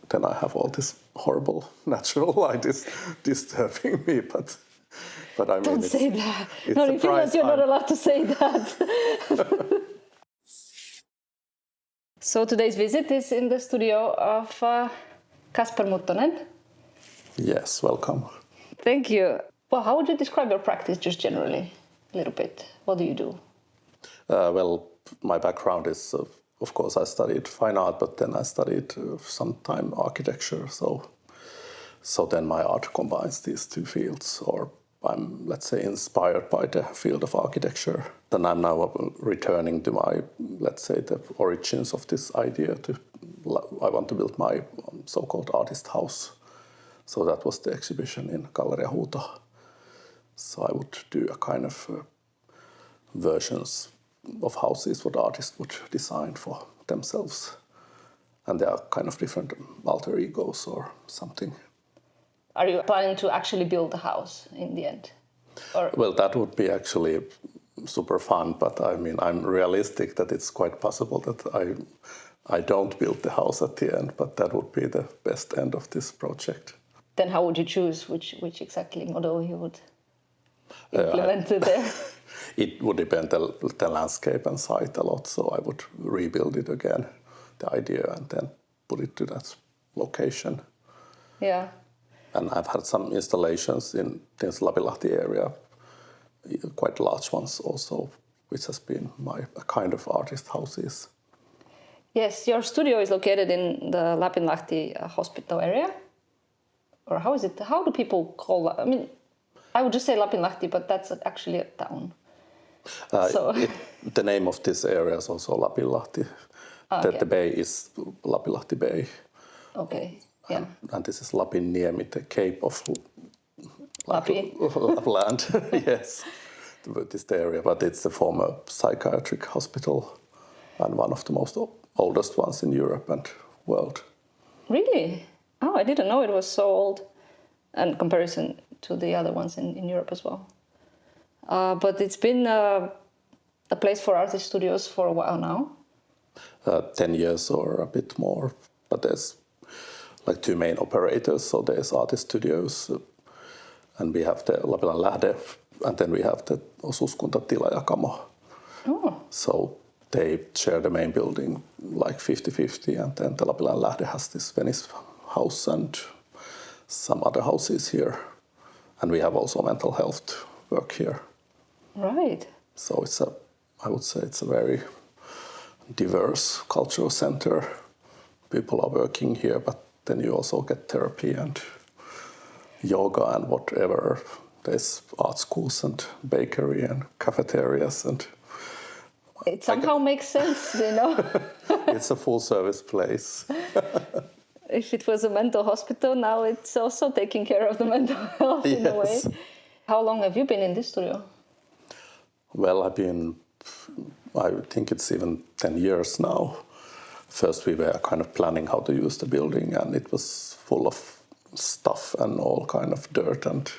then I have all this horrible natural light is disturbing me. But I mean, don't say that. It's No, a in Finland you're not price allowed to say that. So today's visit is in the studio of Kasper Muttonen. Yes, welcome. Thank you. Well, how would you describe your practice just generally, a little bit? What do you do? Well, my background is, of course, I studied fine art, but then I studied some time architecture. So then my art combines these two fields, or I'm, let's say, inspired by the field of architecture. Then I'm now returning to my, let's say, the origins of this idea. I want to build my so-called artist house. So that was the exhibition in Galleria Huuto. So I would do a kind of versions of houses what artists would design for themselves. And they are kind of different alter egos or something. Are you planning to actually build a house in the end? Or? Well, that would be actually super fun, but I mean, I'm realistic that it's quite possible that I don't build the house at the end, but that would be the best end of this project. Then how would you choose which exactly model you would implement there? It would depend on the landscape and site a lot, so I would rebuild it again, the idea, and then put it to that location. Yeah. And I've had some installations in this Lapinlahti area, quite large ones also, which has been my kind of artist houses. Yes, your studio is located in the Lapinlahti hospital area. Or how is it? How do people call that? I mean, I would just say Lapinlahti, but that's actually a town. The name of this area is also Lapinlahti. Okay. The bay is Lapinlahti Bay. Okay, yeah. And this is Lapinniemi, the Cape of Lapland. Yes, this area. But it's a former psychiatric hospital and one of the most oldest ones in Europe and world. Really? Oh, I didn't know it was so old in comparison to the other ones in Europe as well. But it's been a place for artist studios for a while now. 10 years or a bit more. But there's like two main operators. So there's artist studios and we have the Lapinlahden Lähde and then we have the Osuuskunta Tilajakamo. Oh. So they share the main building like 50-50 and then the Lapinlahden Lähde has this Venice house and some other houses here. And we have also mental health work here. Right. So I would say it's a very diverse cultural center. People are working here, but then you also get therapy and yoga and whatever. There's art schools and bakery and cafeterias and it somehow makes sense, you know. It's a full service place. If it was a mental hospital, now it's also taking care of the mental health in a way. How long have you been in this studio? Well, I think it's even 10 years now. First we were kind of planning how to use the building and it was full of stuff and all kind of dirt and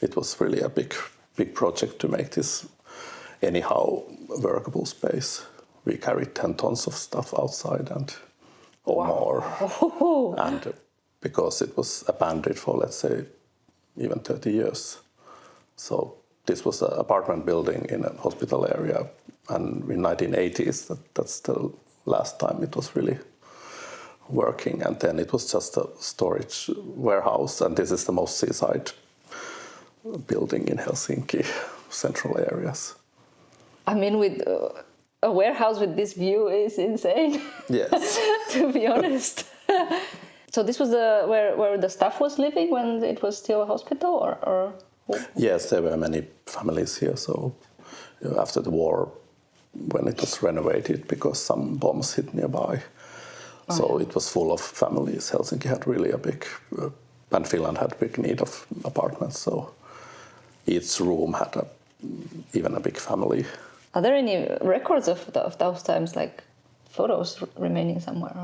it was really a big project to make this anyhow workable space. We carried 10 tons of stuff outside and or more. Oh. And because it was abandoned for, let's say, even 30 years. So this was an apartment building in a hospital area. And in 1980s, that's the last time it was really working. And then it was just a storage warehouse. And this is the most seaside building in Helsinki, central areas. I mean, with a warehouse with this view is insane. Yes. To be honest. So this was where the staff was living when it was still a hospital, or? Yes, there were many families here. So after the war, when it was renovated, because some bombs hit nearby, so it was full of families. Helsinki had really a big, and Finland had big need of apartments. So each room had even a big family. Are there any records of those times, like photos remaining somewhere?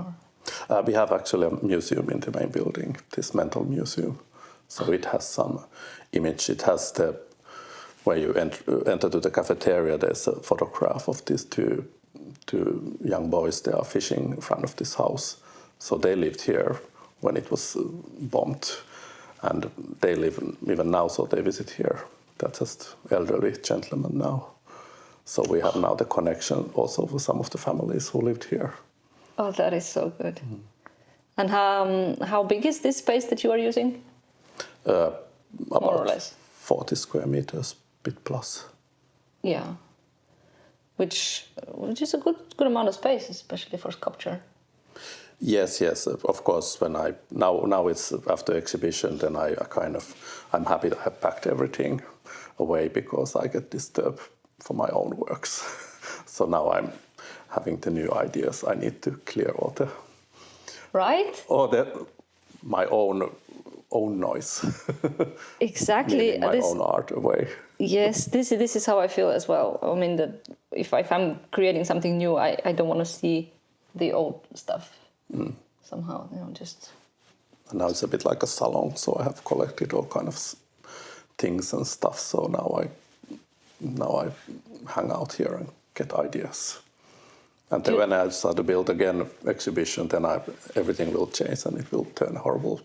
Or? We have actually a museum in the main building, this mental museum. So it has some image. It has where you enter to the cafeteria, there's a photograph of these two young boys. They are fishing in front of this house. So they lived here when it was bombed, and they live even now, so they visit here. They're just elderly gentlemen now. So we have now the connection also with some of the families who lived here. Oh, that is so good. And how big is this space that you are using? About More or less. 40 square meters, bit plus. Yeah. Which is a good amount of space, especially for sculpture. Yes. Of course, when now it's after exhibition, then I'm happy that I have packed everything away because I get disturbed for my own works. So now I'm having the new ideas. I need to clear all the my own noise. Exactly. My own art away. Yes, this is how I feel as well. I mean, that if I'm creating something new, I don't want to see the old stuff somehow. Just. And now it's a bit like a salon, so I have collected all kind of things and stuff. So now I hang out here and get ideas. And then when I start to build again exhibition, then everything will change and it will turn a horrible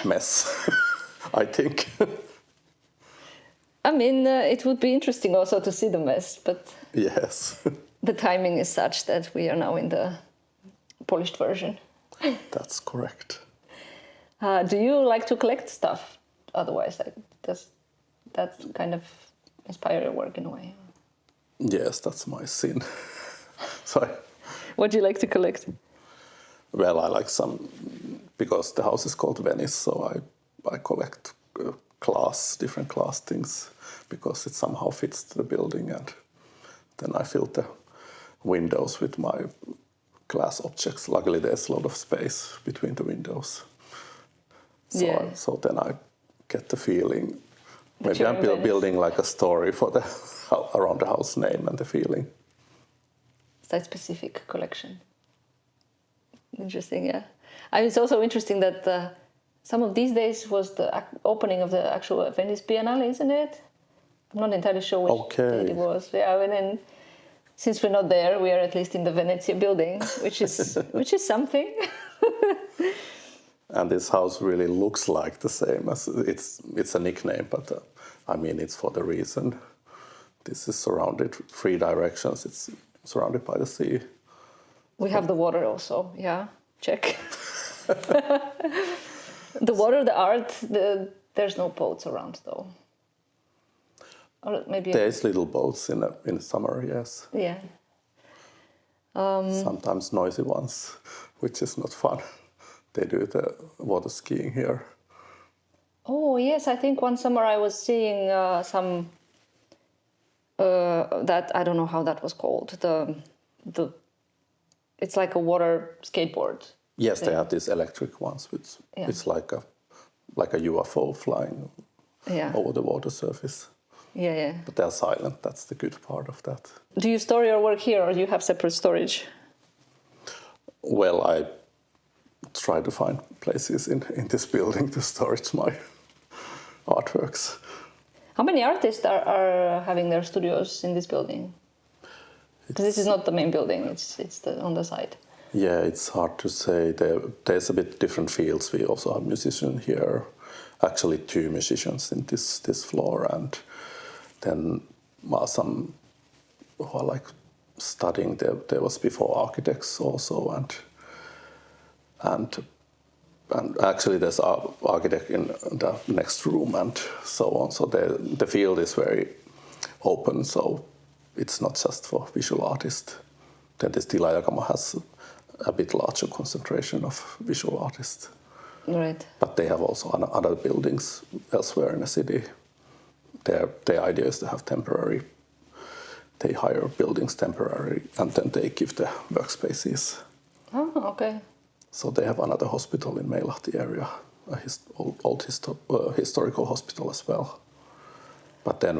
mess, I think. I mean, it would be interesting also to see the mess, but yes, the timing is such that we are now in the polished version. That's correct. Do you like to collect stuff? Otherwise, does that kind of inspire your work in a way? Yes, that's my sin. So What do you like to collect? well, I like because the house is called Venice, so I collect different class things because it somehow fits the building, and then I fill the windows with my glass objects. Luckily, there's a lot of space between the windows, so then I get the feeling. Maybe I'm building like a story for around the house name and the feeling. Site-specific collection. Interesting, yeah. It's also interesting that some of these days was the opening of the actual Venice Biennale, isn't it? I'm not entirely sure which date it was. Yeah, and then since we're not there, we are at least in the Venezia building, which is something. And this house really looks like the same as it's a nickname, but I mean it's for the reason. This is surrounded 3 directions. It's surrounded by the sea. We have the water also. Yeah, check. The water, the art. There's no boats around though. Or maybe there's little boats in summer. Yes. Yeah. Sometimes noisy ones, which is not fun. They do the water skiing here. Oh yes, I think one summer I was seeing some. That I don't know how that was called. It's like a water skateboard. Yes, thing. They have these electric ones, which it's like a UFO flying over the water surface. Yeah. But they're silent. That's the good part of that. Do you store your work here, or do you have separate storage? Well, I try to find places in this building to storage my artworks. How many artists are having their studios in this building? Because this is not the main building; it's on the side. Yeah, it's hard to say. There's a bit different fields. We also have musicians here. Actually, 2 musicians in this floor, and then some who are like studying. There was before architects also, and actually there's an architect in the next room and so on. So the field is very open. So it's not just for visual artists. Then this Tila has a bit larger concentration of visual artists. Right. But they have also other buildings elsewhere in the city. Their idea is to have temporary. They hire buildings temporarily, and then they give the workspaces. Oh, okay. So they have another hospital in Meilahti area, old historical hospital as well. But then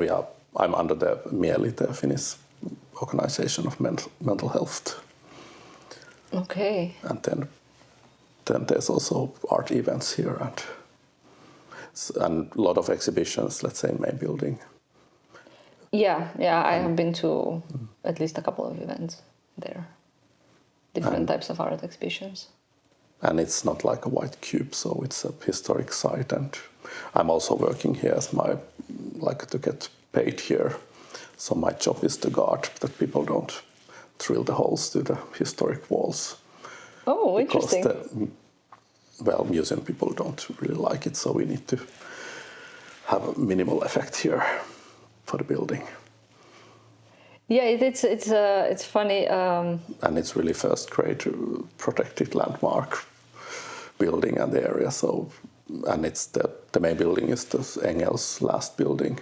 I'm under the MIELI, the Finnish Organization of Mental Health. Okay. And then there's also art events here and a lot of exhibitions, let's say, in main building. Yeah, I have been to at least a couple of events there. Different types of art exhibitions. And it's not like a white cube, so it's a historic site. And I'm also working here as to get paid here. So my job is to guard that people don't drill the holes to the historic walls. Oh, interesting. Because museum people don't really like it, so we need to have a minimal effect here for the building. Yeah, it's funny. And it's really first grade protected landmark building and the area. So, and it's the main building is the Engel's last building,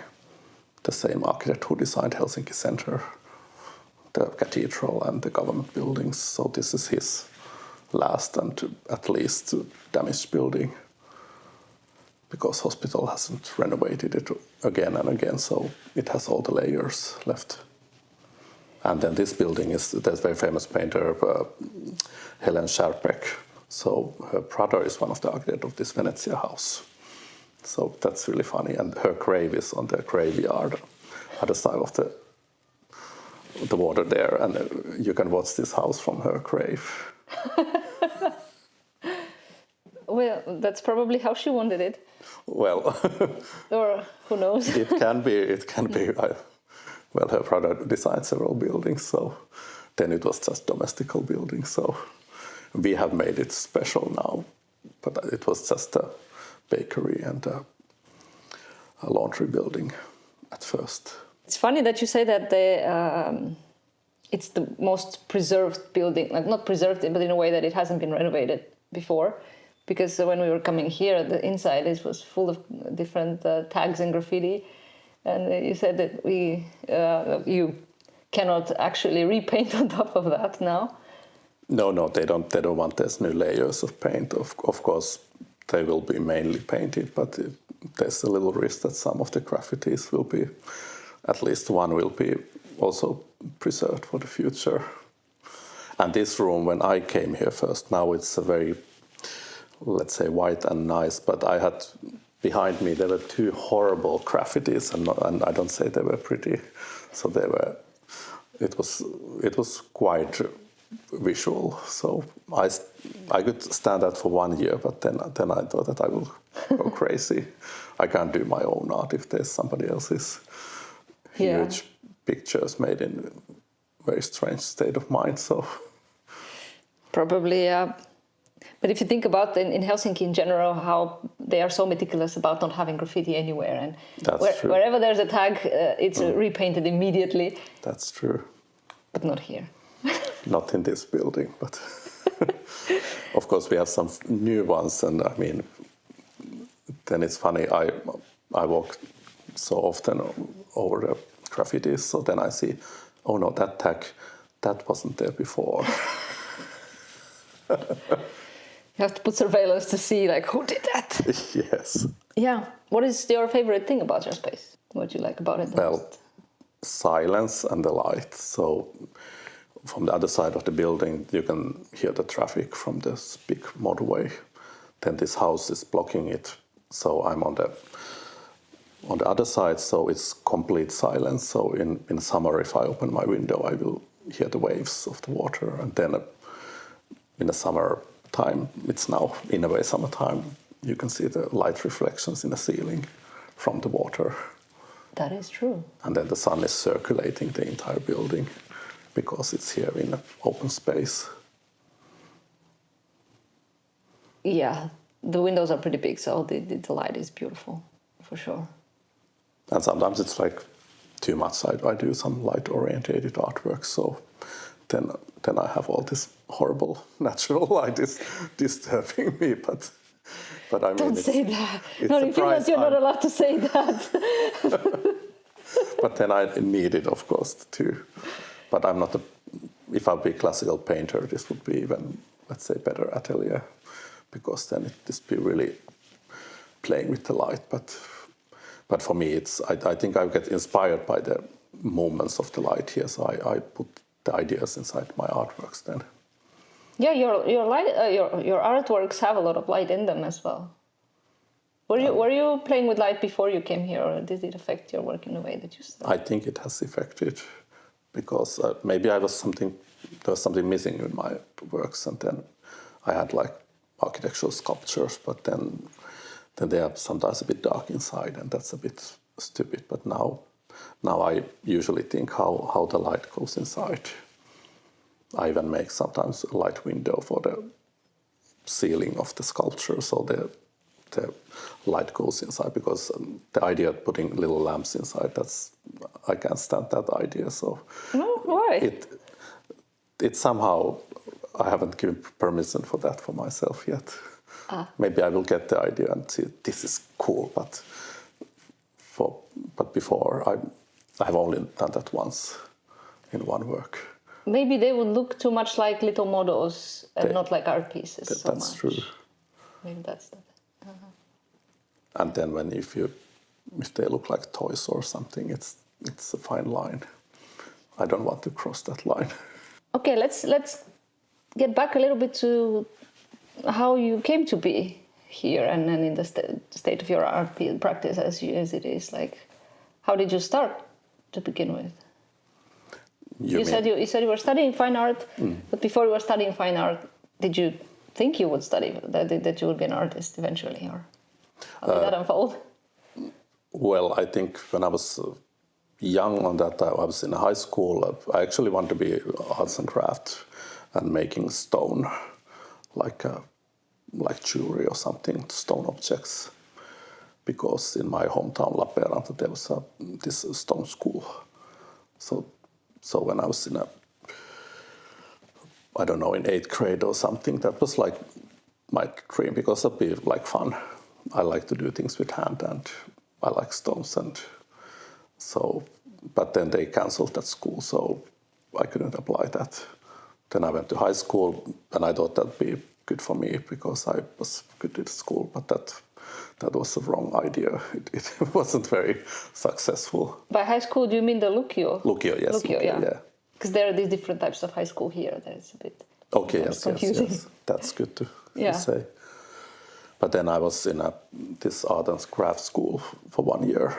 the same architect who designed Helsinki Center, the cathedral and the government buildings. So this is his last and at least damaged building, because hospital hasn't renovated it again and again, so it has all the layers left. And then this building there's a very famous painter, Helen Scherpeck. So her brother is one of the architects of this Venezia house. So that's really funny. And her grave is on the graveyard, other side of the water there. And you can watch this house from her grave. Well, that's probably how she wanted it. Well, or who knows? It can be. Well, her brother designed several buildings, so then it was just domestical buildings. So we have made it special now, but it was just a bakery and a laundry building at first. It's funny that you say that it's the most preserved building, like not preserved, but in a way that it hasn't been renovated before. Because when we were coming here, the inside was full of different tags and graffiti. And you said that you cannot actually repaint on top of that now. No, they don't want these new layers of paint. Of course, they will be mainly painted, but there's a little risk that some of the graffitis will be, at least one will be also preserved for the future. And this room, when I came here first, now it's a very, let's say, white and nice, but I had behind me there were two horrible graffitis, and I don't say they were pretty. So it was quite visual. So I could stand that for 1 year, but then I thought that I will go crazy. I can't do my own art if there's somebody else's huge pictures made in very strange state of mind. So probably. But if you think about in Helsinki in general, how they are so meticulous about not having graffiti anywhere, and wherever there's a tag, it's repainted immediately. That's true. But not here. Not in this building, but of course we have some new ones, and I mean, then it's funny. I walk so often over the graffitis, so then I see, oh no, that tag, that wasn't there before. You have to put surveillance to see, like, who did that? Yes. Yeah. What is your favorite thing about your space? What do you like about it the most? Silence and the light. So from the other side of the building, you can hear the traffic from this big motorway. Then this house is blocking it. So I'm on the other side, so it's complete silence. So in summer, if I open my window, I will hear the waves of the water. And then in the summer time, it's now in a way summertime, you can see the light reflections in the ceiling from the water. That is true. And then the sun is circulating the entire building because it's here in an open space. Yeah, the windows are pretty big, so the light is beautiful, for sure. And sometimes it's like too much. I do some light-orientated artwork, so then I have all this horrible natural light is disturbing me, but I mean... Don't say that. No, you feel that you're not allowed to say that. But then I need it, of course, too. But I'm not if I'd be a classical painter, this would be even, let's say, better atelier, because then it just be really playing with the light. But for me, I think I get inspired by the movements of the light here, so I put the ideas inside my artworks then. Yeah, your artworks have a lot of light in them as well. Were you playing with light before you came here, or did it affect your work in a way that you started? I think it has affected, because maybe there was something missing in my works, and then I had like architectural sculptures, but then they are sometimes a bit dark inside, and that's a bit stupid. But now I usually think how the light goes inside. I even make sometimes a light window for the ceiling of the sculpture, so the light goes inside, because the idea of putting little lamps inside, I can't stand that idea. So No, why? It somehow, I haven't given permission for that for myself yet. Maybe I will get the idea and see this is cool, but before I have only done that once in one work. Maybe they would look too much like little models and not like art pieces. That's true. Maybe that's that. And then if they look like toys or something, it's a fine line. I don't want to cross that line. Okay, let's get back a little bit to how you came to be here and in the state of your art practice as it is. Like, how did you start to begin with? You said you were studying fine art, but before you were studying fine art, did you think you would study that you would be an artist eventually, or how did that unfold? Well, I think when I was young on that time, I was in high school. I actually wanted to be arts and craft and making stone, like jewelry or something, stone objects. Because in my hometown Lappeenranta there was this stone school. So when I was in in 8th grade or something, that was like my dream, because it'd be like fun. I like to do things with hand, and I like stones, and so. But then they cancelled that school, so I couldn't apply that. Then I went to high school, and I thought that'd be good for me because I was good at school. But that was the wrong idea. It wasn't very successful. By high school, do you mean the Lukio? Lukio, yes. Lukio, yeah. Because there are these different types of high school here. There's a bit confusing. Yes. That's good to Yeah. say. But then I was in this art and craft school for 1 year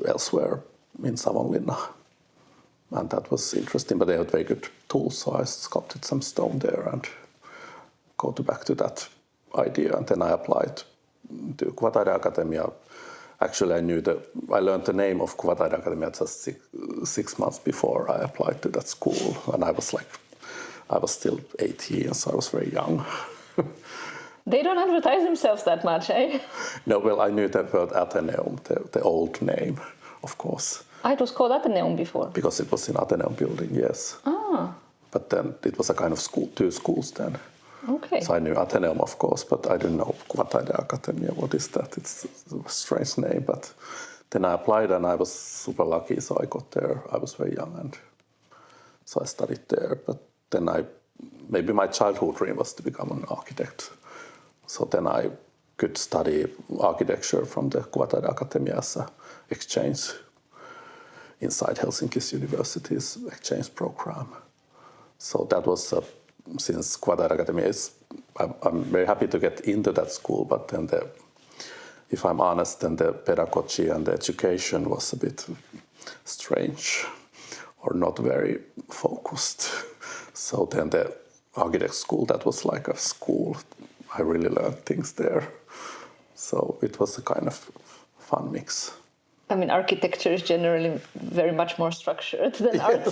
elsewhere in Savonlinna. And that was interesting, but they had very good tools, so I sculpted some stone there and back to that idea. And then I applied to Kuvataide Akatemia. Actually, I learned the name of Kuvataide Akatemia just 6 months before I applied to that school. And I was still 18, so I was very young. They don't advertise themselves that much, eh? No, well, I knew the word Atheneum, the old name, of course. It was called Atheneum before. Because it was in Atheneum building, yes. But then it was a kind of school, 2 schools then. Okay. So I knew Atheneum, of course, but I didn't know Kuvataide Akatemia. What is that? It's a strange name. But then I applied, and I was super lucky, so I got there. I was very young, and so I studied there. But then maybe my childhood dream was to become an architect. So then I could study architecture from the Kuvataide Akatemia as an exchange inside Helsinki's university's exchange program. So that was, since Kuvataide Akatemia I'm very happy to get into that school, but then if I'm honest, then the pedagogy and the education was a bit strange or not very focused. So then the architect school, that was like a school. I really learned things there. So it was a kind of fun mix. I mean, architecture is generally very much more structured than art.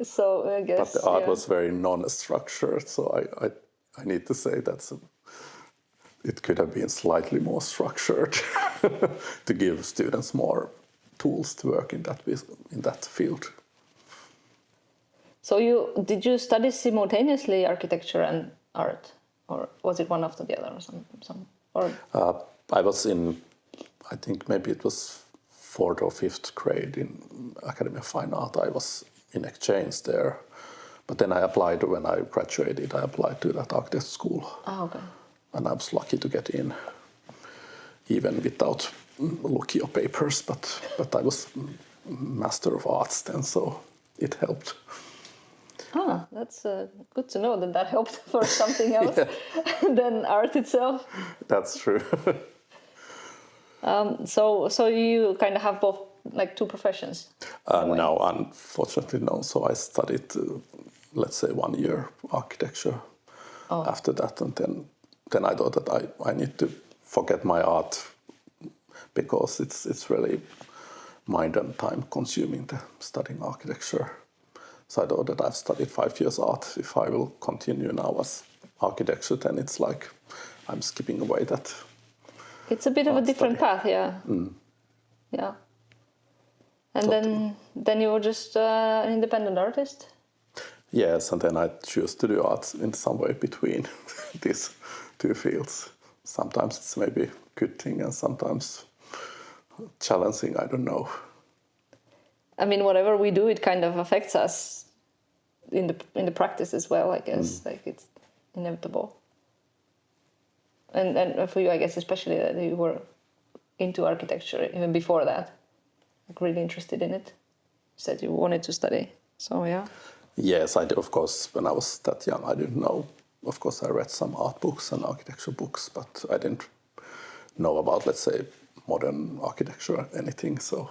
So I guess. But the art was very non-structured, so I need to say it could have been slightly more structured to give students more tools to work in that field. So did you study simultaneously architecture and art, or was it one after the other, or some? Or I was in, I think maybe it was 4th or 5th grade in Academy of Fine Art. I was in exchange there, but then I applied when I graduated. I applied to that architect school. Okay. And I was lucky to get in, even without Lukio papers. But I was Master of Arts then, so it helped. That's good to know that helped for something else than art itself. That's true. So you kind of have both, like, 2 professions? No, unfortunately no. So I studied, let's say, 1 year architecture, after that. And then I thought that I need to forget my art because it's really mind and time consuming studying architecture. So I thought that I've studied 5 years art. If I will continue now as architecture, then it's like I'm skipping away that. It's a bit of a different path, yeah. Yeah. And then you were just an independent artist? Yes, and then I choose to do art in some way between these two fields. Sometimes it's maybe a good thing and sometimes challenging, I don't know. I mean, whatever we do, it kind of affects us in the practice as well, I guess. Like, it's inevitable. And for you, I guess, especially that you were into architecture even before that, like really interested in it. You said you wanted to study, so yeah. Yes, I did, of course, when I was that young, I didn't know. Of course, I read some art books and architecture books, but I didn't know about, let's say, modern architecture or anything. So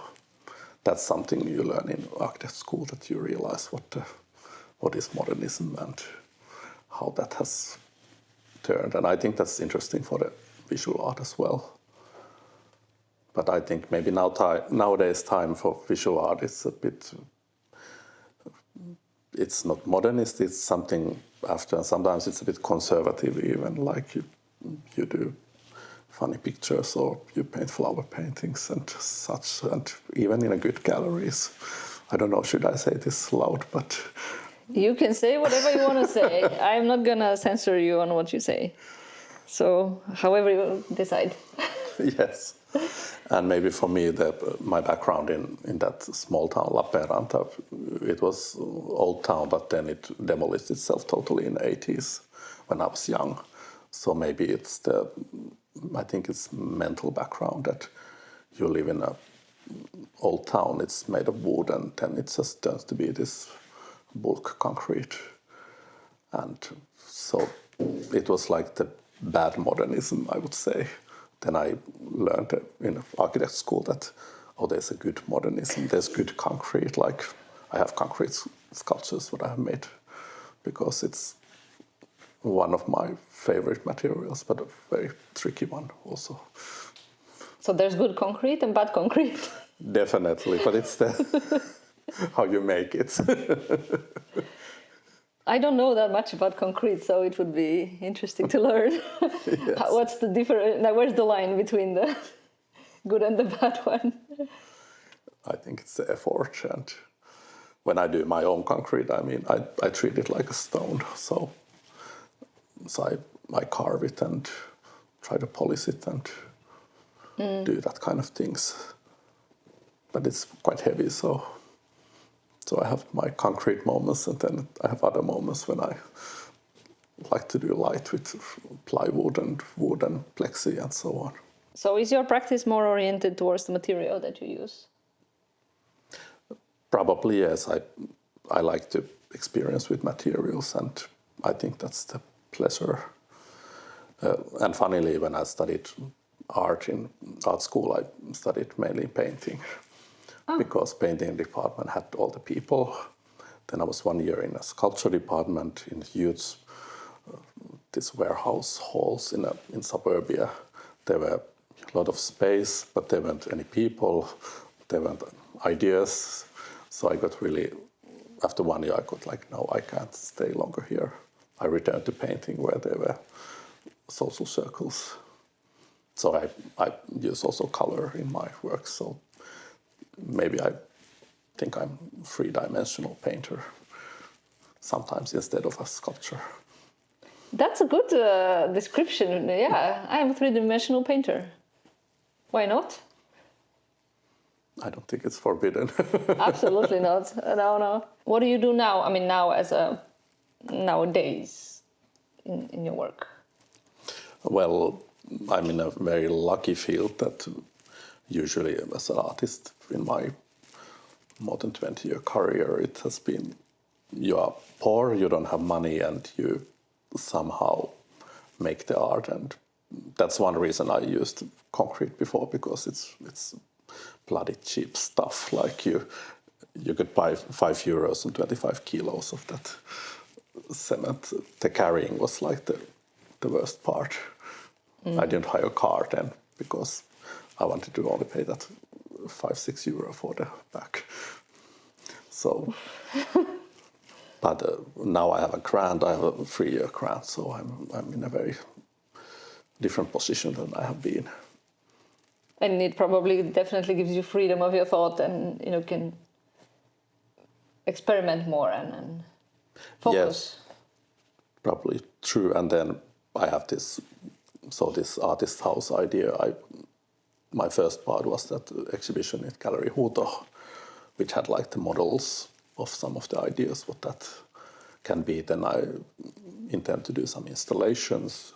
that's something you learn in architect school, that you realize what is modernism and how that has turned. And I think that's interesting for the visual art as well. But I think maybe nowadays time for visual art is a bit, it's not modernist, it's something after, and sometimes it's a bit conservative even, like you do funny pictures or you paint flower paintings and such, and even in a good galleries. I don't know, should I say this loud, but... You can say whatever you want to say. I'm not gonna censor you on what you say. So, however you decide. Yes. And maybe for me, my background in that small town, Lappeenranta, it was old town, but then it demolished itself totally in the 80s when I was young. So maybe I think it's mental background that you live in a old town, it's made of wood, and then it just turns to be this bulk concrete. And so it was like the bad modernism, I would say. Then I learned in architect school that, there's a good modernism, there's good concrete. Like, I have concrete sculptures that I have made because it's one of my favorite materials, but a very tricky one also. So there's good concrete and bad concrete? Definitely, but it's how you make it. I don't know that much about concrete, so it would be interesting to learn. Yes. What's the difference? Now, where's the line between the good and the bad one? I think it's the effort, and when I do my own concrete, I mean, I treat it like a stone. So I carve it and try to polish it and do that kind of things. But it's quite heavy, so I have my concrete moments, and then I have other moments when I like to do light with plywood and wood and plexi and so on. So is your practice more oriented towards the material that you use? Probably, yes. I like to experience with materials, and I think that's the pleasure. And funnily, when I studied art in art school, I studied mainly painting. Because painting department had all the people. Then I was 1 year in a sculpture department in huge these warehouse halls in suburbia. There were a lot of space, but there weren't any people. There weren't ideas. So I got really, after 1 year, I got like, no, I can't stay longer here. I returned to painting where there were social circles. So I use also color in my work. So maybe I think I'm a three-dimensional painter sometimes instead of a sculpture. That's a good description. Yeah, I'm a three-dimensional painter. Why not? I don't think it's forbidden. Absolutely not. No. What do you do now? I mean, nowadays in your work? Well, I'm in a very lucky field that usually as an artist in my more than 20-year career, it has been you are poor, you don't have money, and you somehow make the art. And that's one reason I used concrete before, because it's bloody cheap stuff. Like you could buy €5 and 25 kilos of that cement. The carrying was like the worst part. I didn't hire a car then because I wanted to only pay that 5-6 euro for the back. So, but now I have a grant. I have a 3-year grant, so I'm in a very different position than I have been. And it probably definitely gives you freedom of your thought, and can experiment more and focus. Yes, probably true. And then I have this artist house idea. My first part was that exhibition at Gallery Huuto, which had like the models of some of the ideas what that can be. Then I intend to do some installations.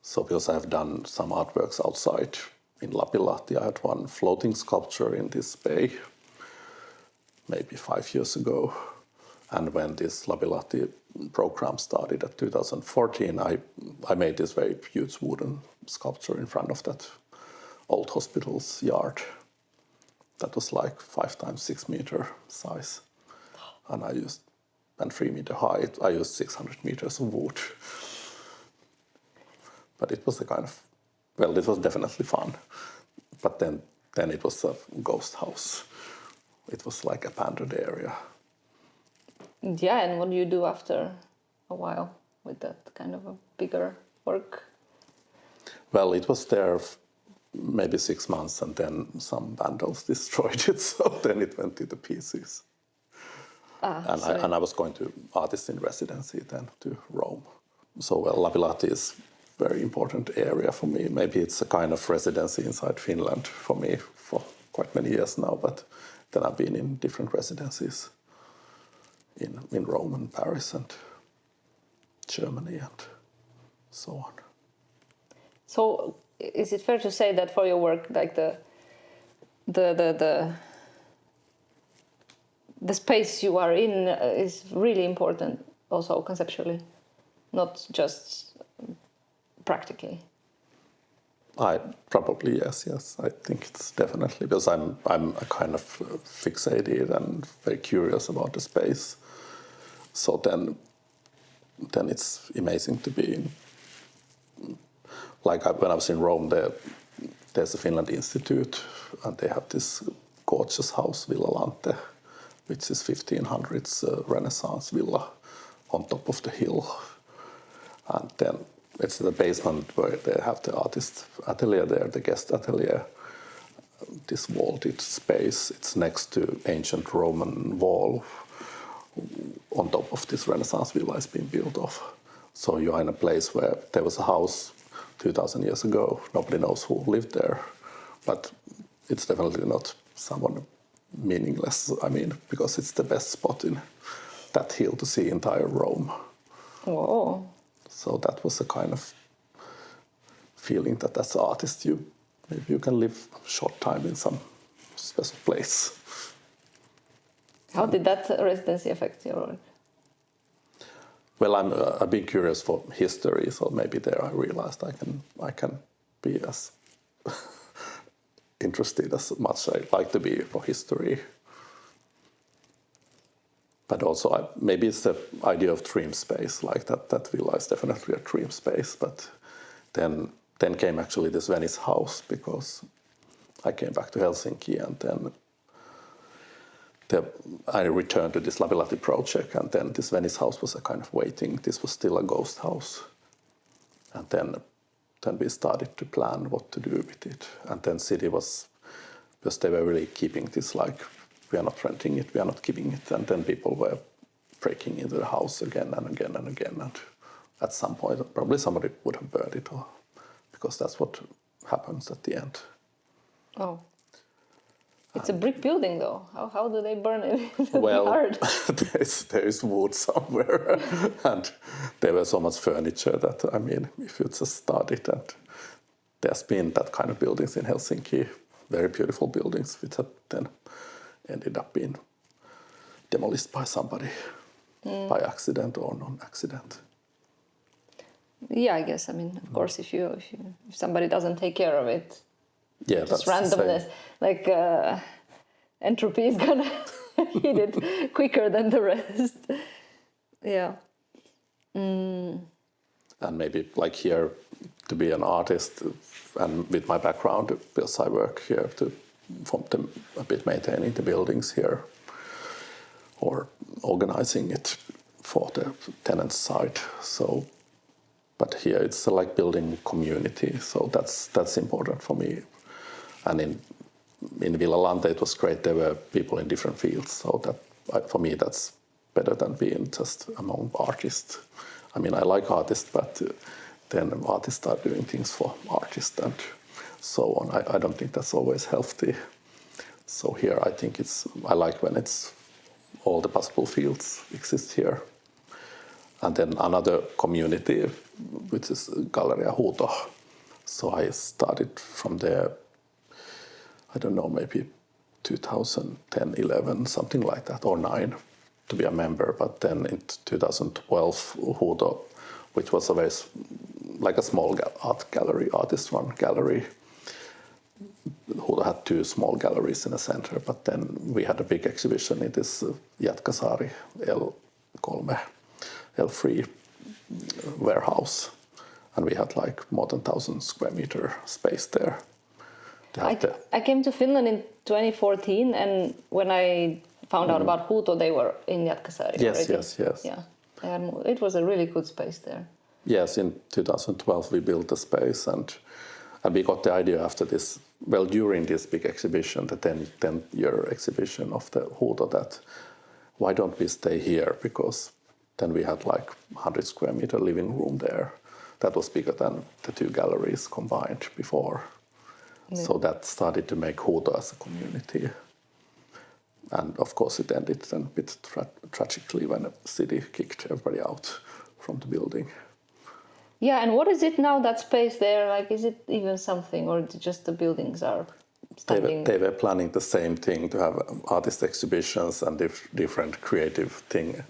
So because I have done some artworks outside in Lapilahti, I had one floating sculpture in this bay maybe 5 years ago. And when this Lapilahti program started at 2014, I made this very huge wooden sculpture in front of that old hospital's yard. That was like 5 times 6 meter size. And 3 meter high. I used 600 meters of wood. But it was it was definitely fun. But then it was a ghost house. It was like a abandoned area. Yeah, and what do you do after a while with that kind of a bigger work? Well, it was there maybe 6 months, and then some vandals destroyed it, so then it went into pieces. And I was going to artist in residency then to Rome. So Lapilahti is a very important area for me. Maybe it's a kind of residency inside Finland for me for quite many years now, but then I've been in different residencies in Rome and Paris and Germany and so on. So is it fair to say that for your work, like the space you are in is really important also conceptually, not just practically? Probably yes. I think it's definitely because I'm a kind of fixated and very curious about the space. So then it's amazing to be in. Like when I was in Rome, there's a Finland Institute, and they have this gorgeous house, Villa Lante, which is 1500s Renaissance villa on top of the hill. And then it's the basement where they have the artist atelier there, the guest atelier, this vaulted space. It's next to ancient Roman wall on top of this Renaissance villa is being built off. So you're in a place where there was a house 2,000 years ago. Nobody knows who lived there, but it's definitely not someone meaningless. I mean, because it's the best spot in that hill to see entire Rome. Whoa. So that was a kind of feeling that as an artist, maybe you can live a short time in some special place. How did that residency affect your work? Well, I've been curious for history, so maybe there I realized I can be as interested as much as I like to be for history. But also maybe it's the idea of dream space, like that villa is definitely a dream space. But then came actually this Venice house, because I came back to Helsinki, and then I returned to this Lapilahti project, and then this Venice house was a kind of waiting. This was still a ghost house. And then we started to plan what to do with it. And then city was, because they were really keeping this like, we are not renting it, we are not keeping it. And then people were breaking into the house again and again and again. And at some point, probably somebody would have burned it, because that's what happens at the end. Oh. It's a brick building, though. How do they burn it? Well, hard. there is wood somewhere, and there was so much furniture that, I mean, if you just start it, and there's been that kind of buildings in Helsinki, very beautiful buildings, which have then ended up being demolished by somebody, by accident or non-accident. Yeah, I guess. I mean, of course, if somebody doesn't take care of it, yeah, just randomness, like entropy is gonna hit it quicker than the rest. Yeah. And maybe like here, to be an artist, and with my background, because I work here a bit maintaining the buildings here, or organizing it for the tenant side. So, but here it's like building community. So that's important for me. And in Villa Lante it was great. There were people in different fields. So that for me that's better than being just among artists. I mean, I like artists, but then artists are doing things for artists and so on. I don't think that's always healthy. So here I think I like when it's all the possible fields exist here. And then another community, which is Galleria Huuto. So I started from there, I don't know, maybe 2010, 11, something like that, or 9, to be a member. But then in 2012, Huuto, which was like a small art gallery, artist-run gallery. Huuto had 2 small galleries in the center, but then we had a big exhibition in this Jätkäsaari L3 warehouse, and we had like more than 1,000 square meter space there. I came to Finland in 2014, and when I found out about Huuto, they were in Jätkäsaari. Yes. Yeah, it was a really good space there. Yes, in 2012 we built the space, and we got the idea after this, during this big exhibition, the 10-year exhibition of the Huuto, that why don't we stay here? Because then we had like 100 square meter living room there. That was bigger than the 2 galleries combined before. Yeah. So that started to make Huuto as a community. And of course it ended then a bit tragically when the city kicked everybody out from the building. Yeah, and what is it now, that space there? Like, is it even something, or just the buildings are standing? They were planning the same thing, to have artist exhibitions and different creative thing.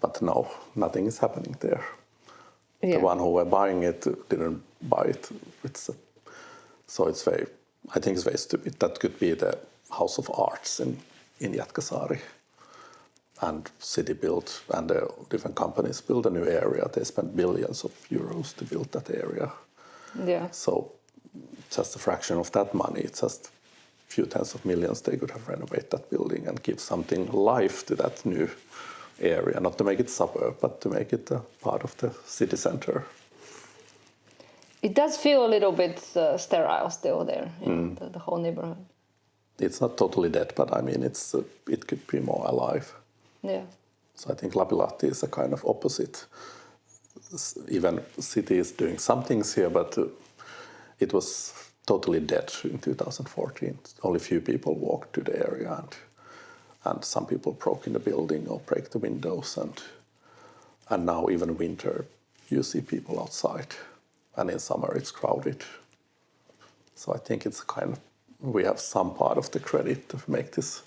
But no, nothing is happening there. Yeah. The one who were buying it didn't buy it. I think it's very stupid. That could be the House of Arts in Jätkäsaari. And city built, and the different companies built a new area. They spent billions of euros to build that area. Yeah. So just a fraction of that money, it's just a few tens of millions, they could have renovated that building and give something life to that new area. Not to make it suburb, but to make it a part of the city center. It does feel a little bit sterile still there, the whole neighborhood. It's not totally dead, but I mean, it could be more alive. Yeah. So I think Lapilahti is a kind of opposite. Even city is doing some things here, but it was totally dead in 2014. Only few people walked to the area, and some people broke in the building or break the windows. And now even winter, you see people outside, and in summer it's crowded. So I think it's we have some part of the credit to make this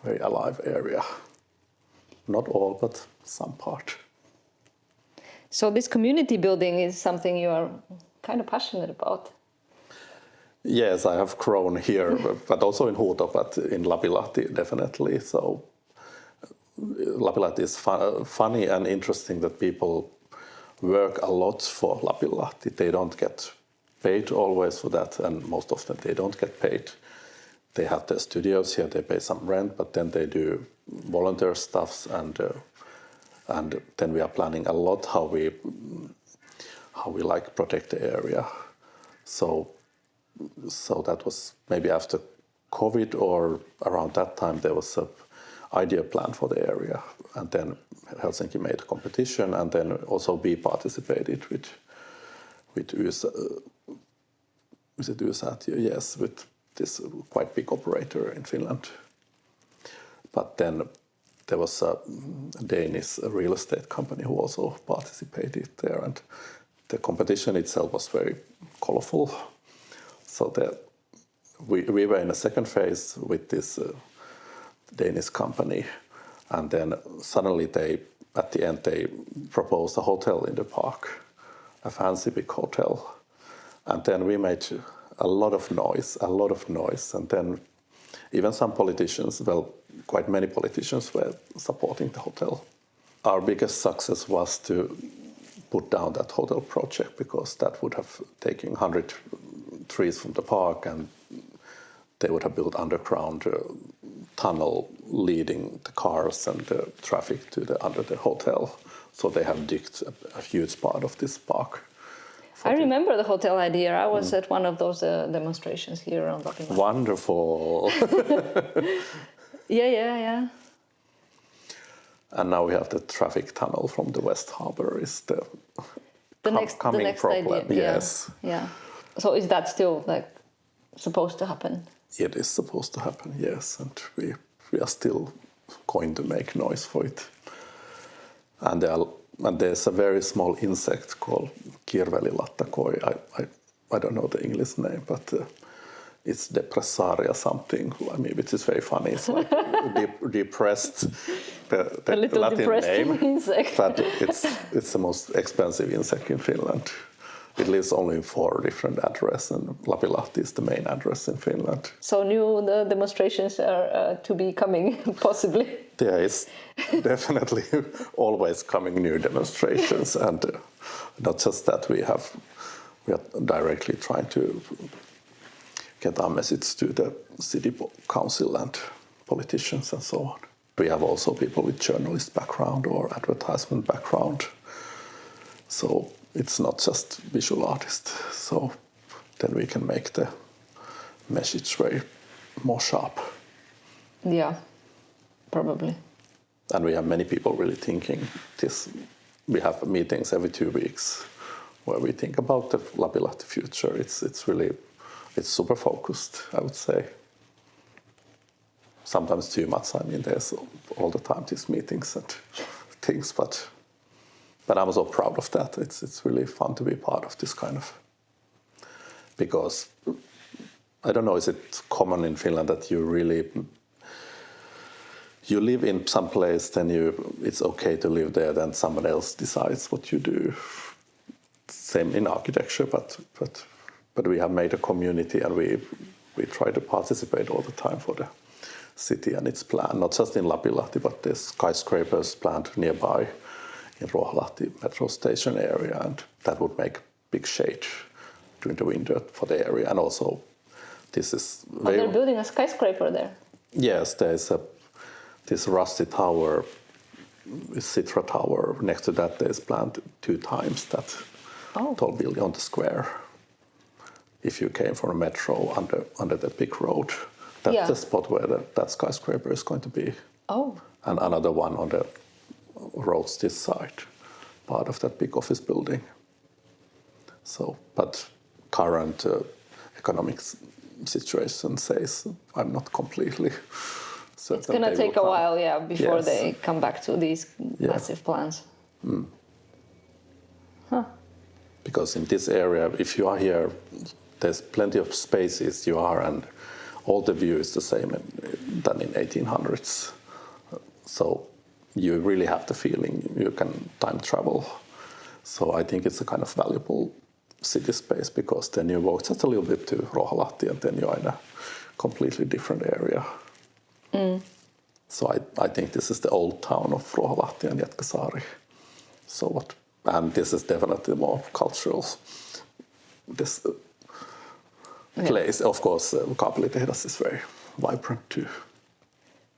very alive area. Not all, but some part. So this community building is something you are kind of passionate about. Yes, I have grown here, but also in Huuto, but in Lapilahti definitely. So Lapilahti is funny and interesting that people work a lot for Lapilahti. They don't get paid always for that, and most of them they don't get paid. They have their studios here, they pay some rent, but then they do volunteer stuffs, and then we are planning a lot how we like protect the area. So that was maybe after COVID or around that time, there was an idea plan for the area, and then Helsinki made a competition, and then also we participated with yes, with this quite big operator in Finland. But then there was a Danish real estate company who also participated there, and the competition itself was very colorful. So we were in a second phase with this Danish company, and then suddenly at the end they proposed a hotel in the park, a fancy big hotel, and then we made a lot of noise, and then even some politicians, quite many politicians were supporting the hotel. our biggest success was to put down that hotel project, because that would have taken 100 trees from the park, and they would have built underground tunnel leading the cars and the traffic to under the hotel. So they have digged a huge part of this park. I remember the hotel idea. I was at one of those demonstrations here on Lapinlahti. Wonderful. Yeah. And now we have the traffic tunnel from the West Harbour is the next problem. idea. Yes. Yeah. So is that still like supposed to happen? It is supposed to happen, yes, and we are still going to make noise for it. And there's a very small insect called kirvelilattakoi. I don't know the English name, but it's depressaria something. I mean, which is very funny. It's like depressed, the A little Latin depressed name. insect. But it's the most expensive insect in Finland. It lives only in 4 different addresses, and Lapinlahti is the main address in Finland. So new demonstrations are to be coming, possibly. There is definitely always coming new demonstrations, and not just that, we are directly trying to get our message to the city council and politicians and so on. We have also people with journalist background or advertisement background, so it's not just visual artists. So then we can make the message very more sharp. Yeah, probably. And we have many people really thinking this. We have meetings every 2 weeks where we think about the Lapinlahti future. It's super focused, I would say. Sometimes too much. I mean, there's all the time these meetings and things, but I'm so proud of that. It's really fun to be part of this kind of, because I don't know, is it common in Finland that you live in some place, then it's okay to live there, then someone else decides what you do. Same in architecture, but we have made a community, and we try to participate all the time for the city and its plan, not just in Lapinlahti, but there's skyscrapers planned nearby in Ruoholahti metro station area, and that would make big shade during the winter for the area. And also, this is very... They're building a skyscraper there. Yes, there's this rusty tower, Citra Tower. Next to that, there's planned 2 times that tall building on the square. If you came from a metro under the big road, that's the spot where that skyscraper is going to be. Oh. And another one on the roads this side, part of that big office building. So, but current economic situation says I'm not completely certain. It's going to take a while, before they come back to these massive plans. Mm. Huh. Because in this area, if you are here, there's plenty of spaces you are, and all the view is the same than in 1800s. So you really have the feeling you can time travel. So I think it's a kind of valuable city space, because then you walk just a little bit to Ruoholahti and then you're in a completely different area. Mm. So I think this is the old town of Ruoholahti and Jätkäsaari. And this is definitely more cultural. This place, of course, Kaapelitehdas is very vibrant too.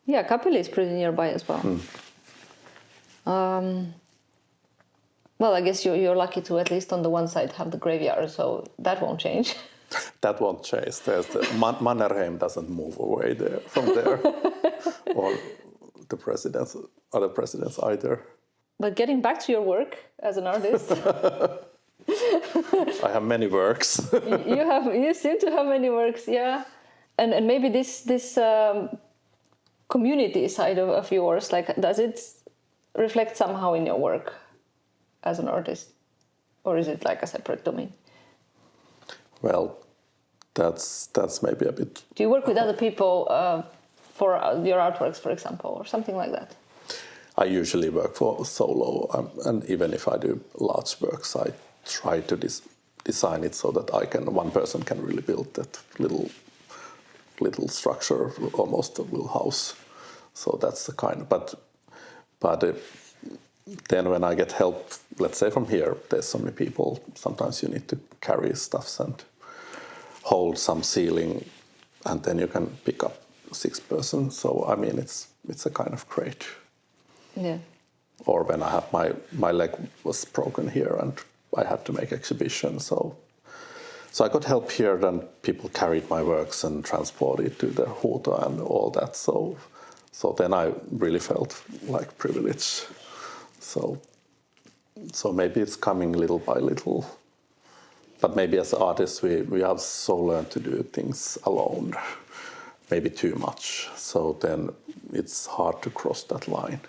Yeah, Kapeli is pretty nearby as well. Well, I guess you're lucky to at least on the one side have the graveyard, so that won't change. That won't change. There's Mannerheim doesn't move away from there, or the other presidents either. But getting back to your work as an artist, I have many works. You seem to have many works, yeah. And maybe this community side of yours, like, does it reflect somehow in your work as an artist, or is it like a separate domain? Well, that's maybe a bit. Do you work with other people for your artworks, for example, or something like that? I usually work for solo, and even if I do large works, I try to design it so that one person can really build that little structure, almost a little house. So that's the kind of, but then when I get help, let's say from here, there's so many people, sometimes you need to carry stuffs and hold some ceiling, and then you can pick up 6 person. So I mean, it's a kind of great. Yeah. Or when I have my leg was broken here and I had to make exhibition, so I got help here. Then people carried my works and transported to the huta and all that. So then I really felt like privilege. So maybe it's coming little by little. But maybe as artists we have so learned to do things alone, maybe too much. So then it's hard to cross that line.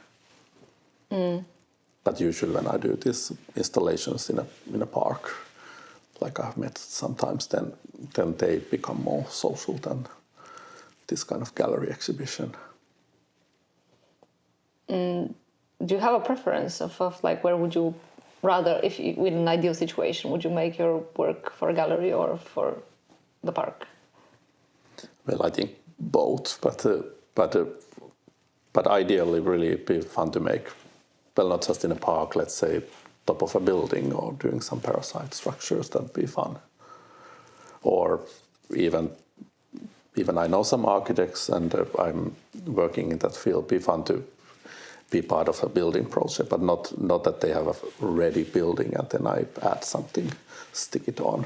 But usually when I do these installations in a park, like I've met sometimes, then they become more social than this kind of gallery exhibition. Do you have a preference of like where would you rather, if you, in an ideal situation, would you make your work for a gallery or for the park? Well, I think both, but ideally, really, it'd be fun to make. Well, not just in a park, let's say, top of a building or doing some parasite structures. That'd be fun. Or even I know some architects, and I'm working in that field. It'd be fun to be part of a building project, but not that they have a ready building and then I add something, stick it on,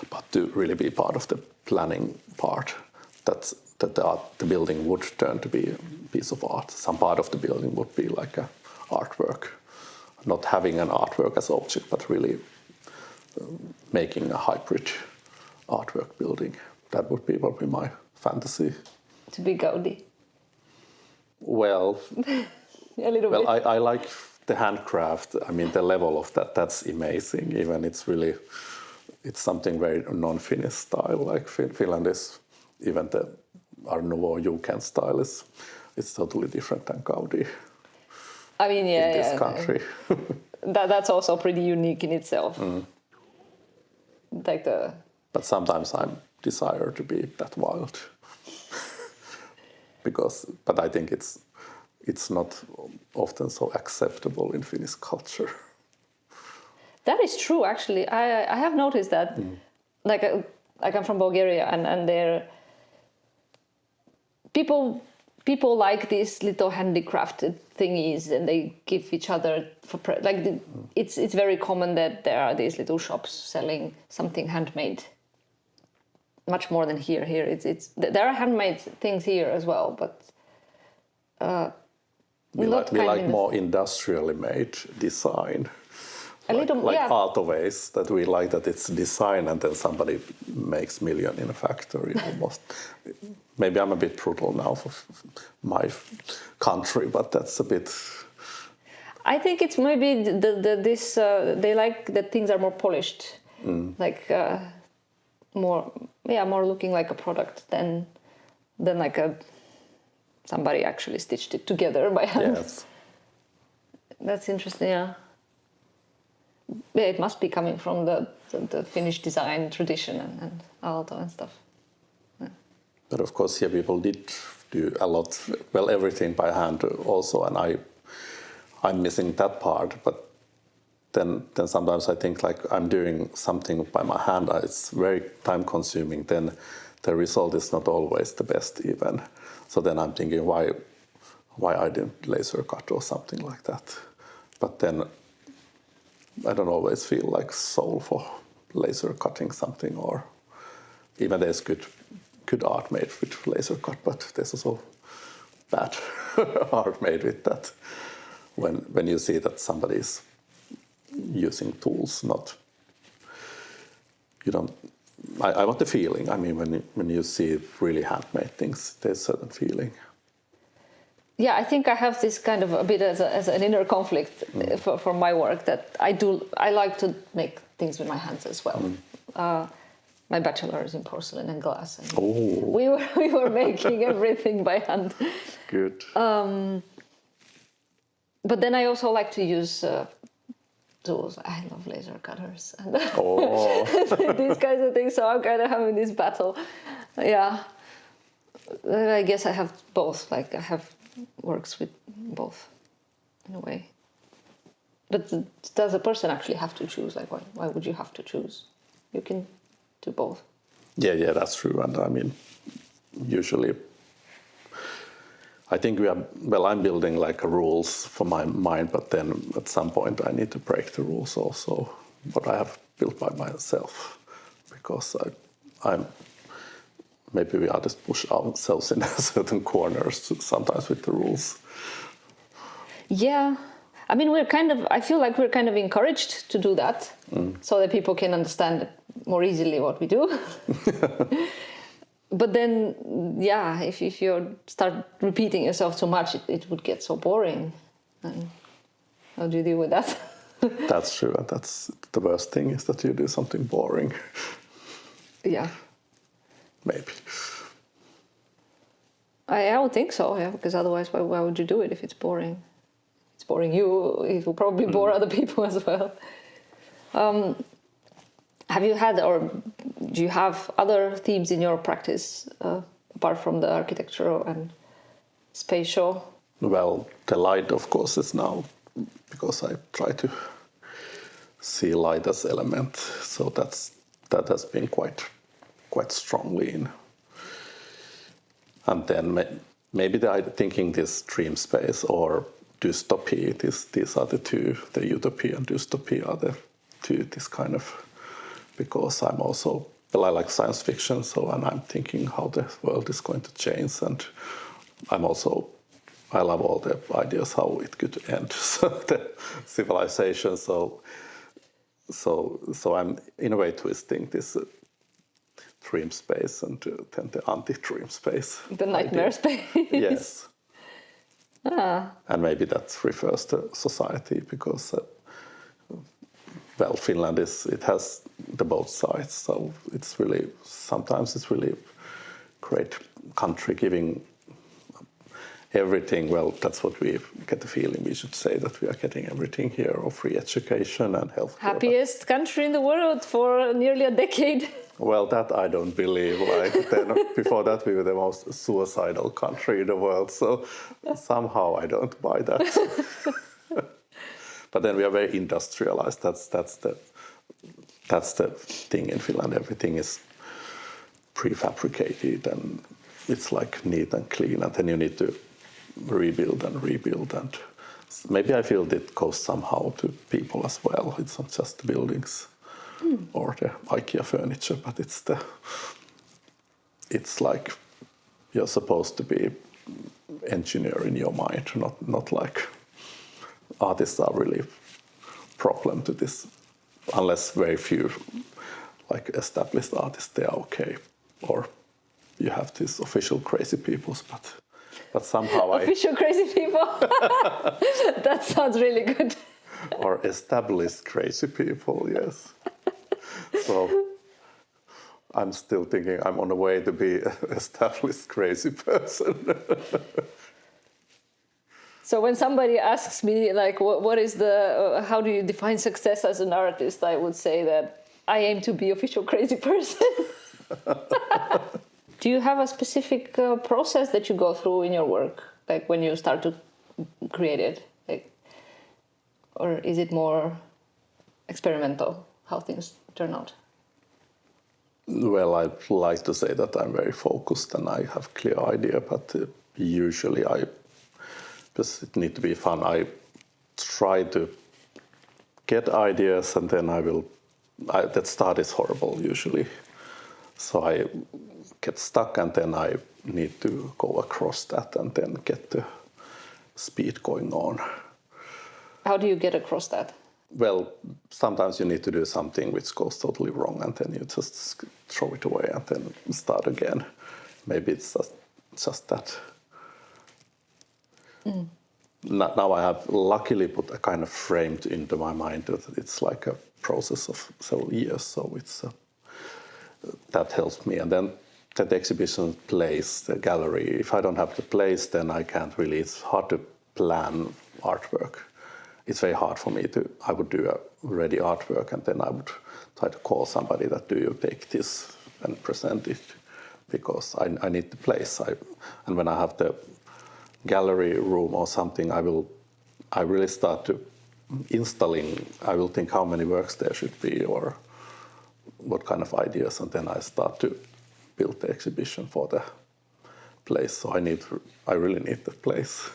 but to really be part of the planning part, that the building would turn to be a piece of art. Some part of the building would be like a artwork, not having an artwork as object, but really making a hybrid artwork building. That would be probably my fantasy. To be Gaudi. Well, a little bit. I like the handcraft. I mean, the level of that's amazing. Even it's something very non-Finnish style. Like Finland is, even the Art Nouveau Jugend style it's totally different than Gaudi. I mean, yeah, in this country. That's also pretty unique in itself. Like But sometimes I desire to be that wild. But I think it's not often so acceptable in Finnish culture. That is true, actually. I have noticed that. Like I'm from Bulgaria, and there people like these little handicrafted thingies, and they give each other it's very common that there are these little shops selling something handmade. Much more than here. Here there are handmade things here as well, but we like more industrially made design. Like Aalto-Vase, that we like that it's design and then somebody makes million in a factory almost. Maybe I'm a bit brutal now for my country, but that's a bit. I think it's maybe they like that things are more polished, like more looking like a product than like somebody actually stitched it together by hand. Yes. That's interesting. Yeah. It must be coming from the Finnish design tradition and Aalto and stuff. Yeah. But of course, here people did do a lot, well, everything by hand also, and I'm missing that part. But then sometimes I think like I'm doing something by my hand. It's very time consuming. Then the result is not always the best even. So then I'm thinking why I didn't laser cut or something like that. But then I don't always feel like soul for laser cutting something, or even there's good art made with laser cut, but there's also bad art made with that. When you see that somebody's using tools, I want the feeling. I mean, when you see really handmade things, there's a certain feeling. Yeah, I think I have this kind of a bit as an inner conflict for my work, that I like to make things with my hands as well. My bachelor is in porcelain and glass, and we were making everything by hand. Good. But then I also like to use tools. I love laser cutters and these kinds of things. So I'm kind of having this battle. Yeah, I guess I have both. Like I have works with both in a way. But does a person actually have to choose? Like, why would you have to choose? You can do both. Yeah, that's true. And I mean, usually, I think I'm building like rules for my mind, but then at some point I need to break the rules also, what I have built by myself, because maybe we just push ourselves in certain corners sometimes with the rules. Yeah. I mean, I feel like we're kind of encouraged to do that so that people can understand more easily what we do. But then, yeah, if you start repeating yourself too much, it would get so boring. And how do you deal with that? That's true, and that's the worst thing, is that you do something boring. Yeah. Maybe. I would think so, yeah, because otherwise why would you do it if it's boring? It's boring you, it will probably bore other people as well. Have you had, or do you have other themes in your practice apart from the architectural and spatial? Well, the light, of course, is now, because I try to see light as element, so that has been quite strongly in. And then maybe thinking this dream space or dystopy, these are the two, the utopia and dystopia are the two, this kind of, because I like science fiction, and I'm thinking how the world is going to change, and I love all the ideas how it could end, so the civilization, so I'm in a way twisting this dream space and then the anti-dream space. The nightmare space. Yes. And maybe that refers to society, because Finland it has the both sides, so sometimes it's really great country giving everything. Well, that's what we get the feeling we should say, that we are getting everything here, or free education and health. Happiest country in the world for nearly a decade. Well, that I don't believe. Before that, we were the most suicidal country in the world. So somehow I don't buy that. But then we are very industrialized. That's the thing in Finland. Everything is prefabricated, and it's like neat and clean. And then you need to rebuild. And maybe I feel that goes somehow to people as well. It's not just the buildings. Or the IKEA furniture, but it's like you're supposed to be engineer in your mind, not like artists are really problem to this, unless very few like established artists, they are okay, or you have these official crazy peoples, but somehow official crazy people. That sounds really good. Or established crazy people, yes. So I'm still thinking I'm on the way to be an established crazy person. So when somebody asks me, like, what is how do you define success as an artist, I would say that I aim to be official crazy person. Do you have a specific process that you go through in your work, like when you start to create it? Or is it more experimental, how things turn out? Well, I'd like to say that I'm very focused and I have clear idea, but usually because it need to be fun, I try to get ideas, and then that start is horrible usually. So I get stuck, and then I need to go across that and then get the speed going on. How do you get across that? Well, sometimes you need to do something which goes totally wrong, and then you just throw it away and then start again. Maybe it's just that. Now I have luckily put a kind of frame into my mind that it's like a process of several years, so that helps me. And then the exhibition place, the gallery, if I don't have the place, then I can't really, it's hard to plan artwork. It's very hard for me I would do a ready artwork, and then I would try to call somebody that, do you take this and present it, because I need the place. And when I have the gallery room or something, I really start to installing, I will think how many works there should be or what kind of ideas, and then I start to build the exhibition for the place. So I really need the place.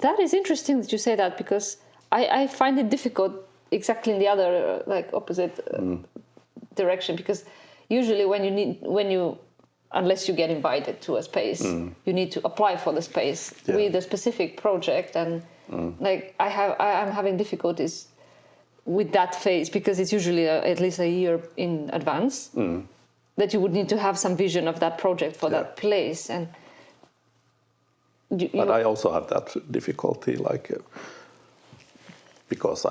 That is interesting that you say that, because I find it difficult exactly in the other opposite direction, because usually unless you get invited to a space, you need to apply for the space with a specific project, and I'm having difficulties with that phase, because it's usually at least a year in advance that you would need to have some vision of that project for that place. And but I also have that difficulty, because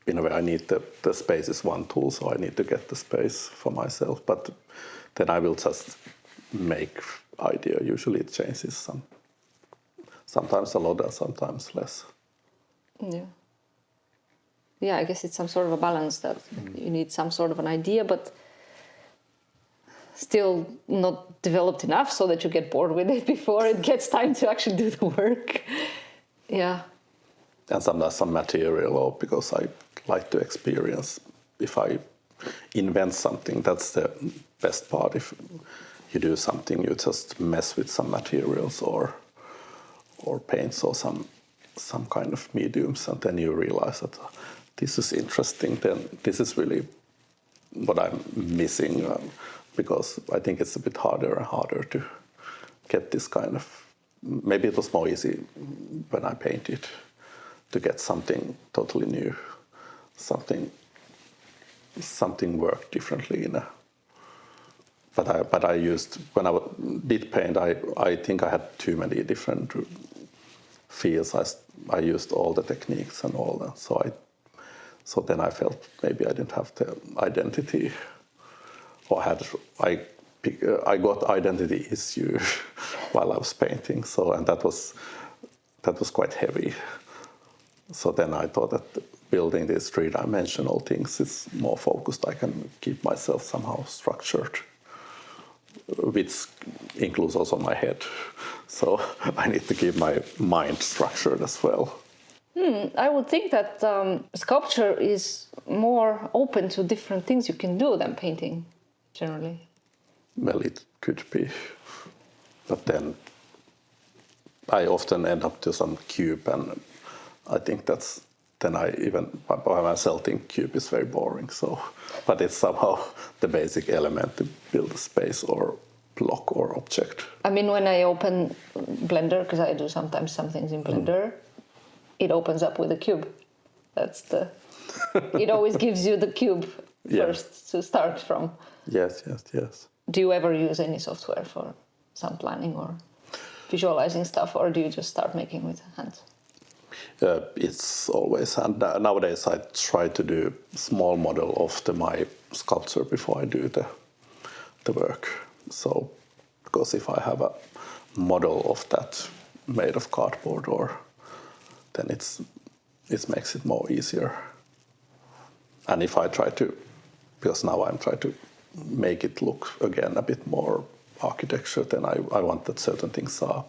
in a way I need the space is one tool, so I need to get the space for myself. But then I will just make idea. Usually it changes sometimes a lot and sometimes less. Yeah, I guess it's some sort of a balance that you need some sort of an idea, but still not developed enough so that you get bored with it before it gets time to actually do the work. Yeah. And sometimes some material, or because I like to experience. If I invent something, that's the best part. If you do something, you just mess with some materials or paints or some kind of mediums, and then you realize that this is interesting. Then this is really what I'm missing, because I think it's a bit harder and harder to get this kind of. Maybe it was more easy when I painted to get something totally new, something worked differently in a. But I used, when I did paint, I think I had too many different fields. I used all the techniques and all that. So then I felt maybe I didn't have the identity, or I got identity issue while I was painting. So, and that was quite heavy. So then I thought that building these three-dimensional things is more focused. I can keep myself somehow structured, which includes also my head. So I need to keep my mind structured as well. I would think that sculpture is more open to different things you can do than painting, generally. Well, it could be. But then I often end up to some cube, and I think then I even by myself think cube is very boring. So, but it's somehow the basic element to build a space or block or object. I mean, when I open Blender, because I do sometimes some things in Blender, it opens up with a cube. It always gives you the cube first to start from. Yes. Do you ever use any software for sound planning or visualizing stuff, or do you just start making with hands? It's always hand. Nowadays I try to do small model of my sculpture before I do the work. So, because if I have a model of that made of cardboard, then it makes it more easier. And if I try to, because now I'm trying to make it look again a bit more architecture, then I want that certain things are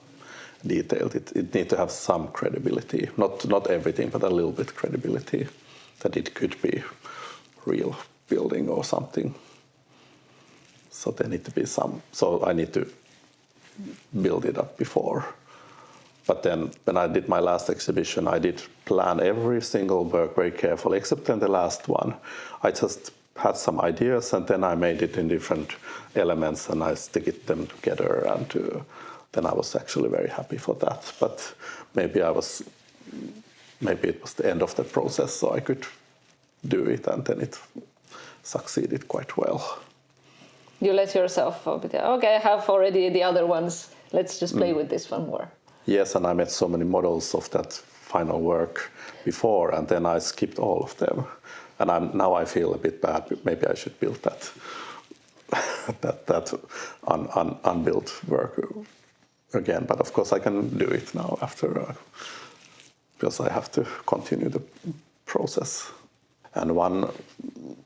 detailed. It needs to have some credibility, not everything, but a little bit credibility that it could be real building or something. So there need to be some. So I need to build it up before. But then when I did my last exhibition, I did plan every single work very carefully, except then the last one. I just had some ideas, and then I made it in different elements, and I stick them together, and then I was actually very happy for that. But maybe it was the end of the process, so I could do it, and then it succeeded quite well. You let yourself, okay, I have already the other ones, let's just play with this one more. Yes, and I made so many models of that final work before, and then I skipped all of them. And now I feel a bit bad. Maybe I should build that unbuilt work again. But of course I can do it now after, because I have to continue the process. And one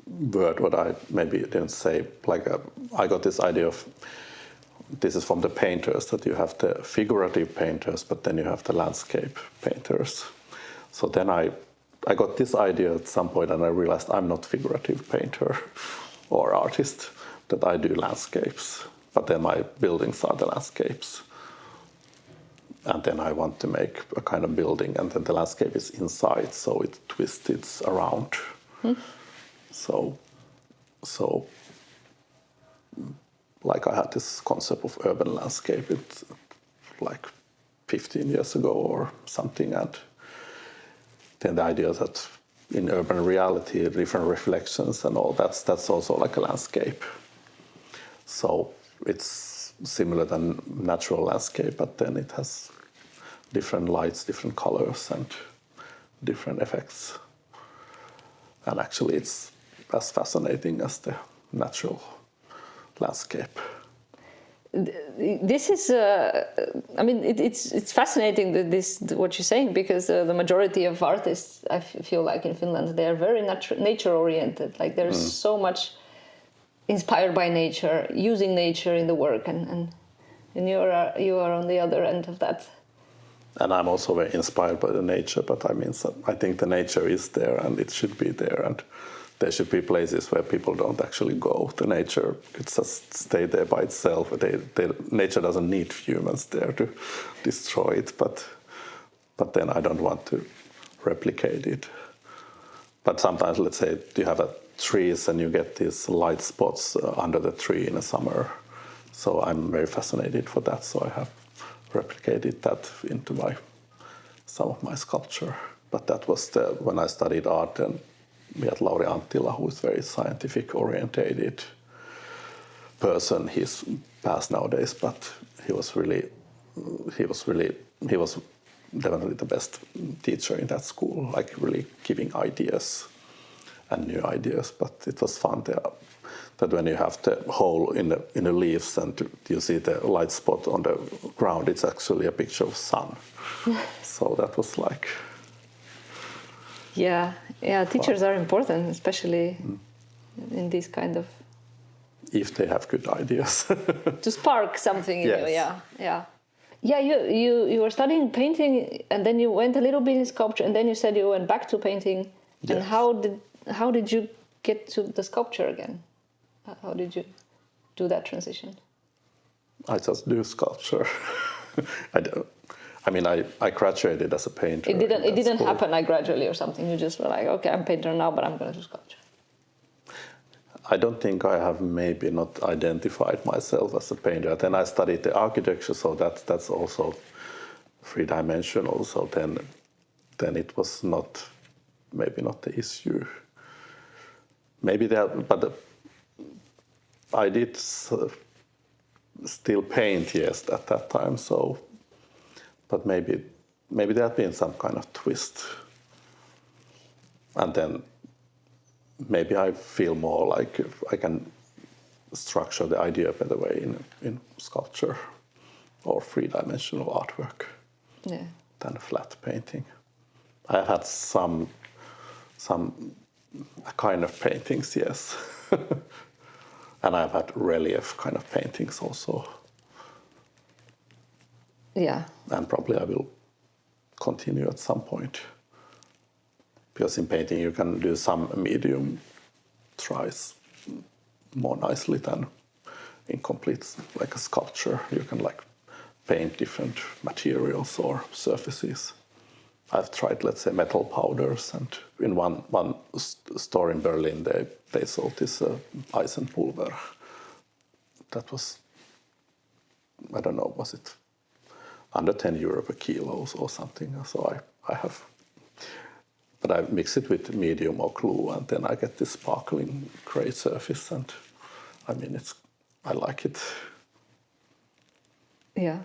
word what I maybe didn't say, I got this idea of, this is from the painters, that you have the figurative painters, but then you have the landscape painters. So then I I got this idea at some point, and I realized I'm not figurative painter or artist, that I do landscapes, but then my buildings are the landscapes. And then I want to make a kind of building, and then the landscape is inside, so it twists around. So like I had this concept of urban landscape, it's like 15 years ago or something, and then the idea that in urban reality, different reflections and all that's also like a landscape. So it's similar than natural landscape, but then it has different lights, different colors, and different effects. And actually, it's as fascinating as the natural landscape. This is, I mean, it's fascinating that what you're saying, because the majority of artists, I feel like in Finland, they are very nature oriented. Like there's so much inspired by nature, using nature in the work, and you are on the other end of that. And I'm also very inspired by the nature, but I think the nature is there and it should be there, and there should be places where people don't actually go. The nature could just stay there by itself. Nature doesn't need humans there to destroy it, but then I don't want to replicate it. But sometimes, let's say, you have trees and you get these light spots under the tree in the summer. So I'm very fascinated for that. So I have replicated that into some of my sculpture. But that was when I studied art, and we had Lauri Anttila, who is very scientific orientated person. He's passed nowadays, but he was definitely the best teacher in that school, like really giving ideas and new ideas. But it was fun that when you have the hole in the leaves and you see the light spot on the ground, it's actually a picture of sun. So that was like... Yeah, teachers are important, especially in this kind of... If they have good ideas. To spark something in yes. you, yeah. Yeah, you were studying painting, and then you went a little bit in sculpture, and then you said you went back to painting. Yes. And how did you get to the sculpture again? How did you do that transition? I just do sculpture. I graduated as a painter. It didn't happen like gradually or something. You just were like, okay, I'm a painter now, but I'm going to do sculpture. I don't think I have maybe not identified myself as a painter. Then I studied the architecture, so that's also three-dimensional. So then it was maybe not the issue. Maybe but I did still paint, yes, at that time. So, but maybe there had been some kind of twist, and then maybe I feel more like I can structure the idea a better way in sculpture or three-dimensional artwork than flat painting. I had some kind of paintings, yes. And I've had relief kind of paintings also. Yeah. And probably I will continue at some point. Because in painting you can do some medium tries more nicely than in complete, like a sculpture. You can like paint different materials or surfaces. I've tried, let's say, metal powders, and in one store in Berlin they sold this Eisenpulver. That was, I don't know, was it under 10 euro per kilo or something? So I have, but I mix it with medium or glue, and then I get this sparkling grey surface, and I like it. Yeah,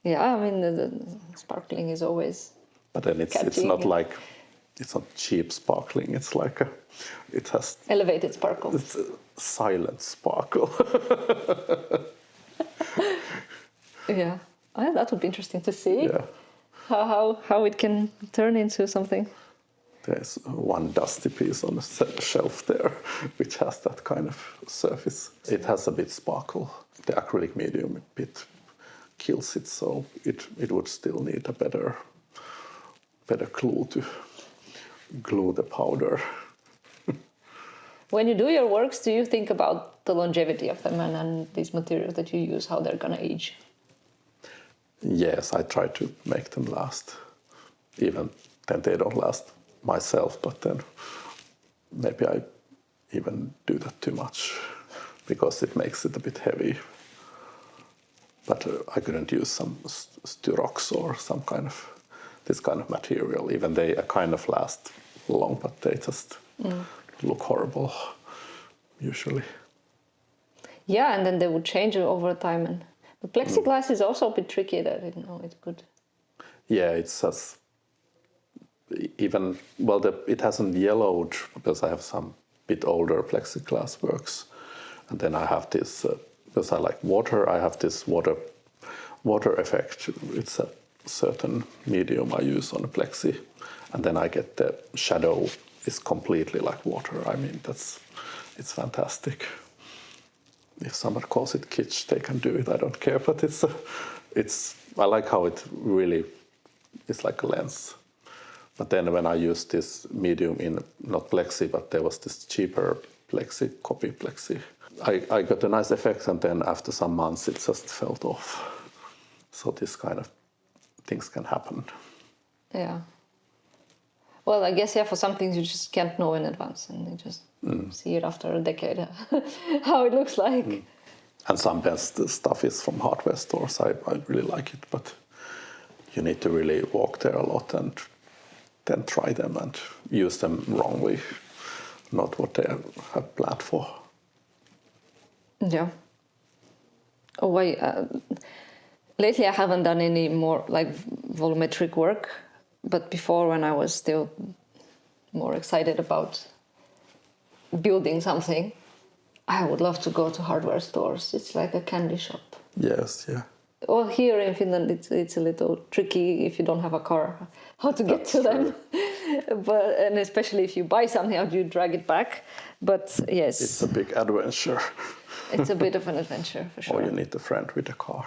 I mean the sparkling is always. But then it's not like, it's not cheap sparkling. It's like it has elevated sparkle. It's a silent sparkle. Yeah, that would be interesting to see. Yeah. How it can turn into something. There's one dusty piece on the shelf there, which has that kind of surface. It has a bit sparkle. The acrylic medium a bit kills it, so it would still need a better glue glue the powder. When you do your works, do you think about the longevity of them and these materials that you use, how they're going to age? Yes, I try to make them last. Even then they don't last myself, but then maybe I even do that too much because it makes it a bit heavy. But I couldn't use some Styrox or some kind of this kind of material. Even they kind of last long, but they just look horrible usually. Yeah, and then they would change over time. And but plexiglass is also a bit tricky. That I didn't know it's good. Yeah, it's just even well, it hasn't yellowed because I have some bit older plexiglass works, and then I have this because I like water. I have this water effect. It's a certain medium I use on the plexi, and then I get the shadow is completely like water. I mean it's fantastic. If somebody calls it kitsch, they can do it. I don't care, but it's I like how it really is like a lens. But then when I used this medium in not plexi, but there was this cheaper plexi, copy plexi, I got a nice effect, and then after some months it just fell off. So this kind of things can happen. Yeah. Well, I guess, yeah, for some things you just can't know in advance, and you just see it after a decade, how it looks like. And some best stuff is from hardware stores. I really like it, but you need to really walk there a lot and then try them and use them wrongly, not what they have planned for. Yeah. Oh, wait. Lately I haven't done any more like volumetric work, but before, when I was still more excited about building something, I would love to go to hardware stores. It's like a candy shop. Yes, yeah. Well, here in Finland, it's a little tricky if you don't have a car, how to get to them. And especially if you buy something, how do you drag it back? But yes, It's a big adventure. It's a bit of an adventure for sure. Or you need a friend with a car.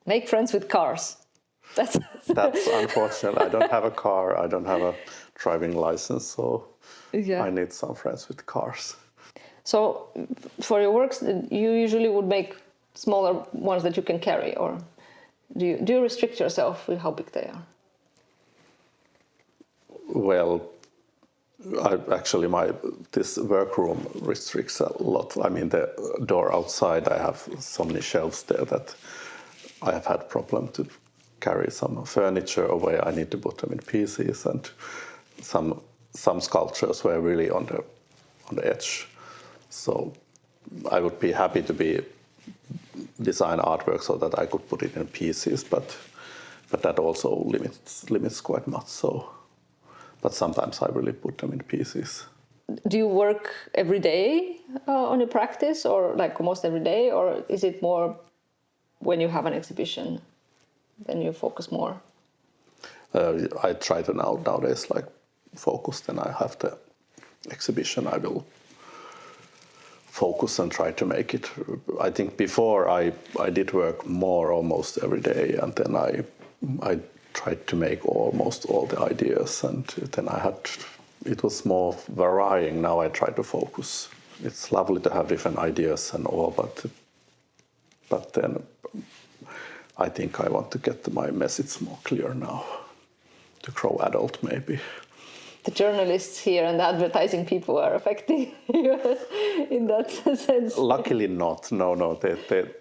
Make friends with cars. That's unfortunate. I don't have a car. I don't have a driving license, so yeah. I need some friends with cars. So for your works, you usually would make smaller ones that you can carry, or do you restrict yourself with how big they are? Well, this workroom restricts a lot. I mean, the door outside, I have so many shelves there that I have had problem to carry some furniture away. I need to put them in pieces, and some sculptures were really on the edge. So I would be happy to design artwork so that I could put it in pieces, but that also limits quite much. So, but sometimes I really put them in pieces. Do you work every day on your practice, or like almost every day, or is it more when you have an exhibition, then you focus more? I try to nowadays like focus. Then I have the exhibition, I will focus and try to make it. I think before I did work more almost every day, and then I tried to make almost all the ideas, and then it was more varying. Now I try to focus. It's lovely to have different ideas and all, but then I think I want to get my message more clear now, to grow adult maybe. The journalists here and the advertising people are affecting you in that sense? Luckily not. No.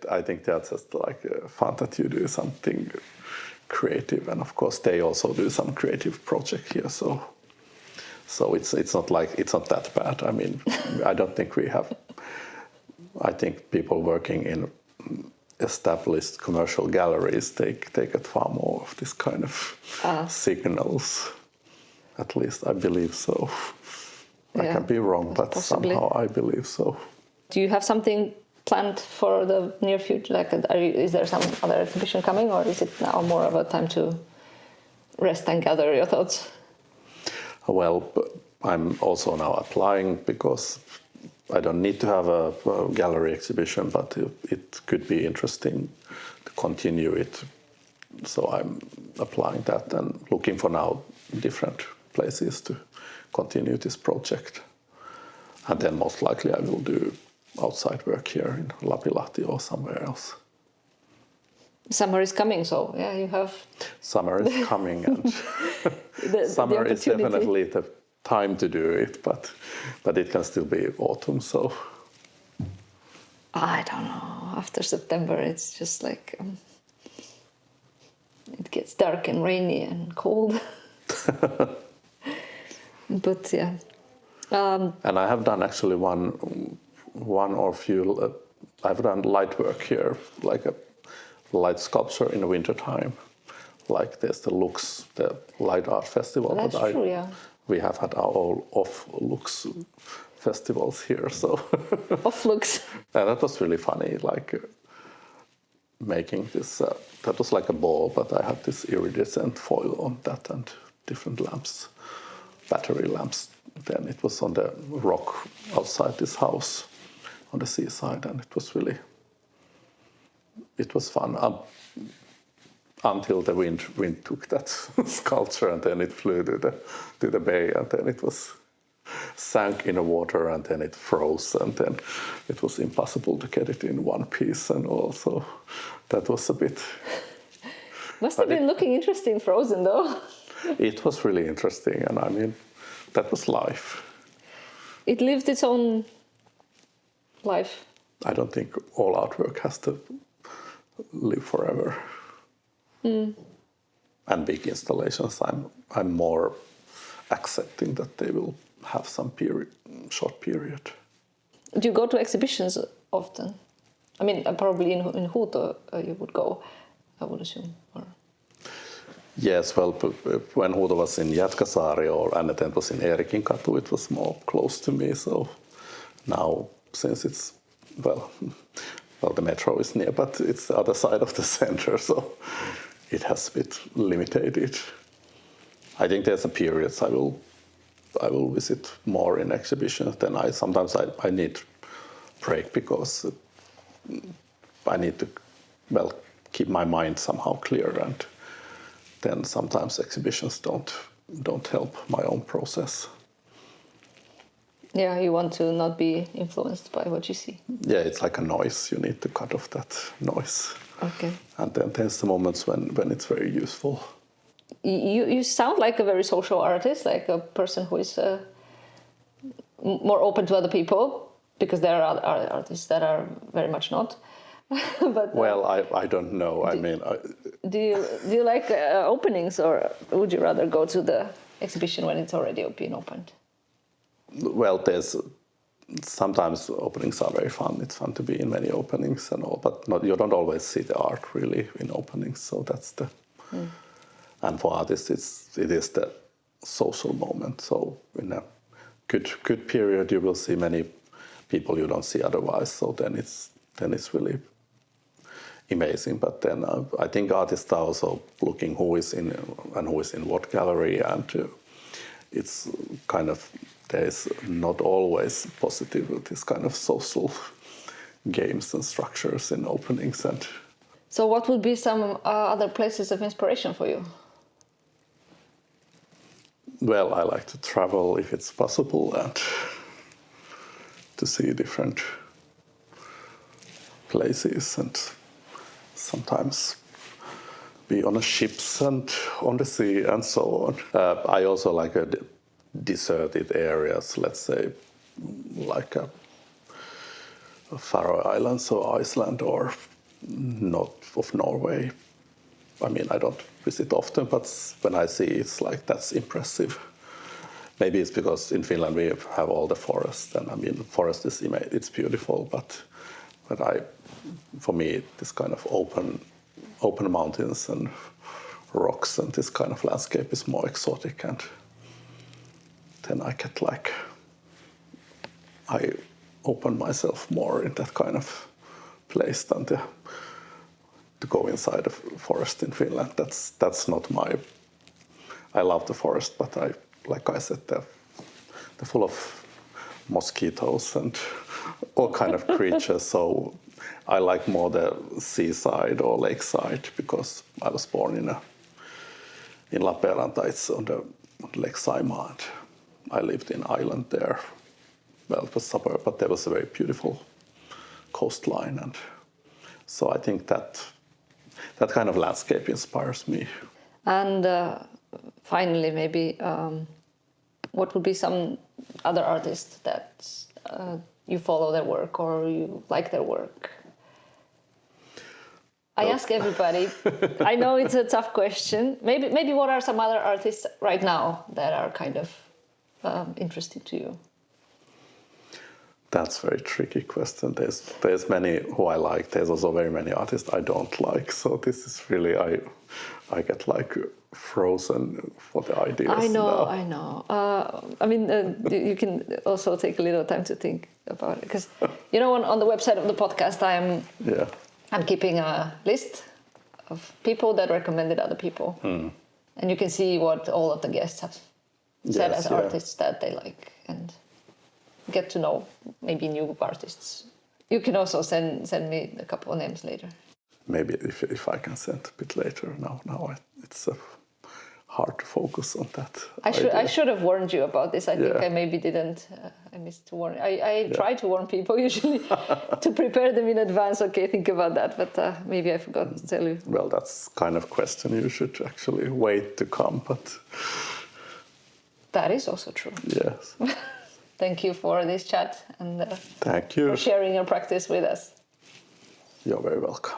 I think that's just like fun that you do something creative, and of course they also do some creative project here. So it's not that bad. I mean, I don't think we have. I think people working in established commercial galleries, they get far more of this kind of signals. At least I believe so. I can be wrong, but possibly. Somehow I believe so. Do you have something planned for the near future? Like, is there some other exhibition coming, or is it now more of a time to rest and gather your thoughts? Well, I'm also now applying because I don't need to have a gallery exhibition, but it could be interesting to continue it. So I'm applying that and looking for now different places to continue this project. And then most likely I will do outside work here in Lapilahti or somewhere else. Summer is coming, so yeah, you have... Summer is coming, and summer is definitely the time to do it, but it can still be autumn, so... I don't know, after September it's just like... it gets dark and rainy and cold. But yeah. And I have done actually one or few... I've done light work here, like a light sculpture in the winter time. Like there's the Lux, the Light Art Festival. That's true, yeah. We have had our own off-Lux festivals here, so... Off-Lux. And that was really funny, like making this... that was like a ball, but I had this iridescent foil on that and different lamps, battery lamps. Then it was on the rock outside this house on the seaside, and it was really... It was fun until the wind took that sculpture, and then it flew to the bay, and then it was sank in the water, and then it froze, and then it was impossible to get it in one piece, and also that was a bit... Must have been looking interesting frozen, though. It was really interesting, and I mean, that was life. It lived its own life. I don't think all artwork has to live forever. And big installations, I'm more accepting that they will have some short period. Do you go to exhibitions often? I mean, probably in Huuto you would go, I would assume. Or... Yes, well, when Huuto was in Jätkäsaari and then it was in Eerikinkatu, it was more close to me. So now, since it's, well, the metro is near, but it's the other side of the center, so it has a bit limited. I think there's a periods I will visit more in exhibitions. Then sometimes I need break because I need to, well, keep my mind somehow clear, and then sometimes exhibitions don't help my own process. Yeah, you want to not be influenced by what you see. Yeah, it's like a noise. You need to cut off that noise. Okay. And then there's the moments when it's very useful. You sound like a very social artist, like a person who is more open to other people, because there are other artists that are very much not. But well, I don't know. Do you like openings, or would you rather go to the exhibition when it's already been opened? Well, there's sometimes openings are very fun. It's fun to be in many openings and all, but you don't always see the art really in openings. So that's the and for artists it is the social moment. So in a good period you will see many people you don't see otherwise. So then it's really amazing. But then I think artists are also looking who is in and who is in what gallery, and it's kind of. There's not always positive with this kind of social games and structures in openings. And so what would be some other places of inspiration for you? Well, I like to travel if it's possible and to see different places, and sometimes be on ships and on the sea and so on. I also like deserted areas, let's say, like Faroe Islands or Iceland or north of Norway. I mean, I don't visit often, but when I see it's like, that's impressive. Maybe it's because in Finland we have all the forest, and I mean, forest is it's beautiful, but for me, this kind of open mountains and rocks and this kind of landscape is more exotic, and then I get like, I open myself more in that kind of place than to go inside a forest in Finland. That's not my... I love the forest, but like I said, they're full of mosquitoes and all kind of creatures. So I like more the seaside or lakeside, because I was born in Lappeenranta. It's on the Lake Saimaa. And I lived in Ireland there. Well, it was suburb, but there was a very beautiful coastline, and so I think that kind of landscape inspires me. And finally, maybe what would be some other artists that you follow their work or you like their work? I ask everybody. I know it's a tough question. Maybe what are some other artists right now that are kind of interesting to you? That's a very tricky question. There's many who I like. There's also very many artists I don't like. So this is really I get like frozen for the ideas. I know. I mean, you can also take a little time to think about it because on the website of the podcast I'm keeping a list of people that recommended other people, and you can see what all of the guests have said as artists that they like and get to know maybe new artists. You can also send me a couple of names later. Maybe if I can send a bit later. Now it's hard to focus on that. I should have warned you about this. I think I maybe didn't. I missed to warn. I try to warn people usually to prepare them in advance. Okay, think about that. But maybe I forgot to tell you. Well, that's kind of question you should actually wait to come. But that is also true. Yes. Thank you for this chat and thank you for sharing your practice with us. You're very welcome.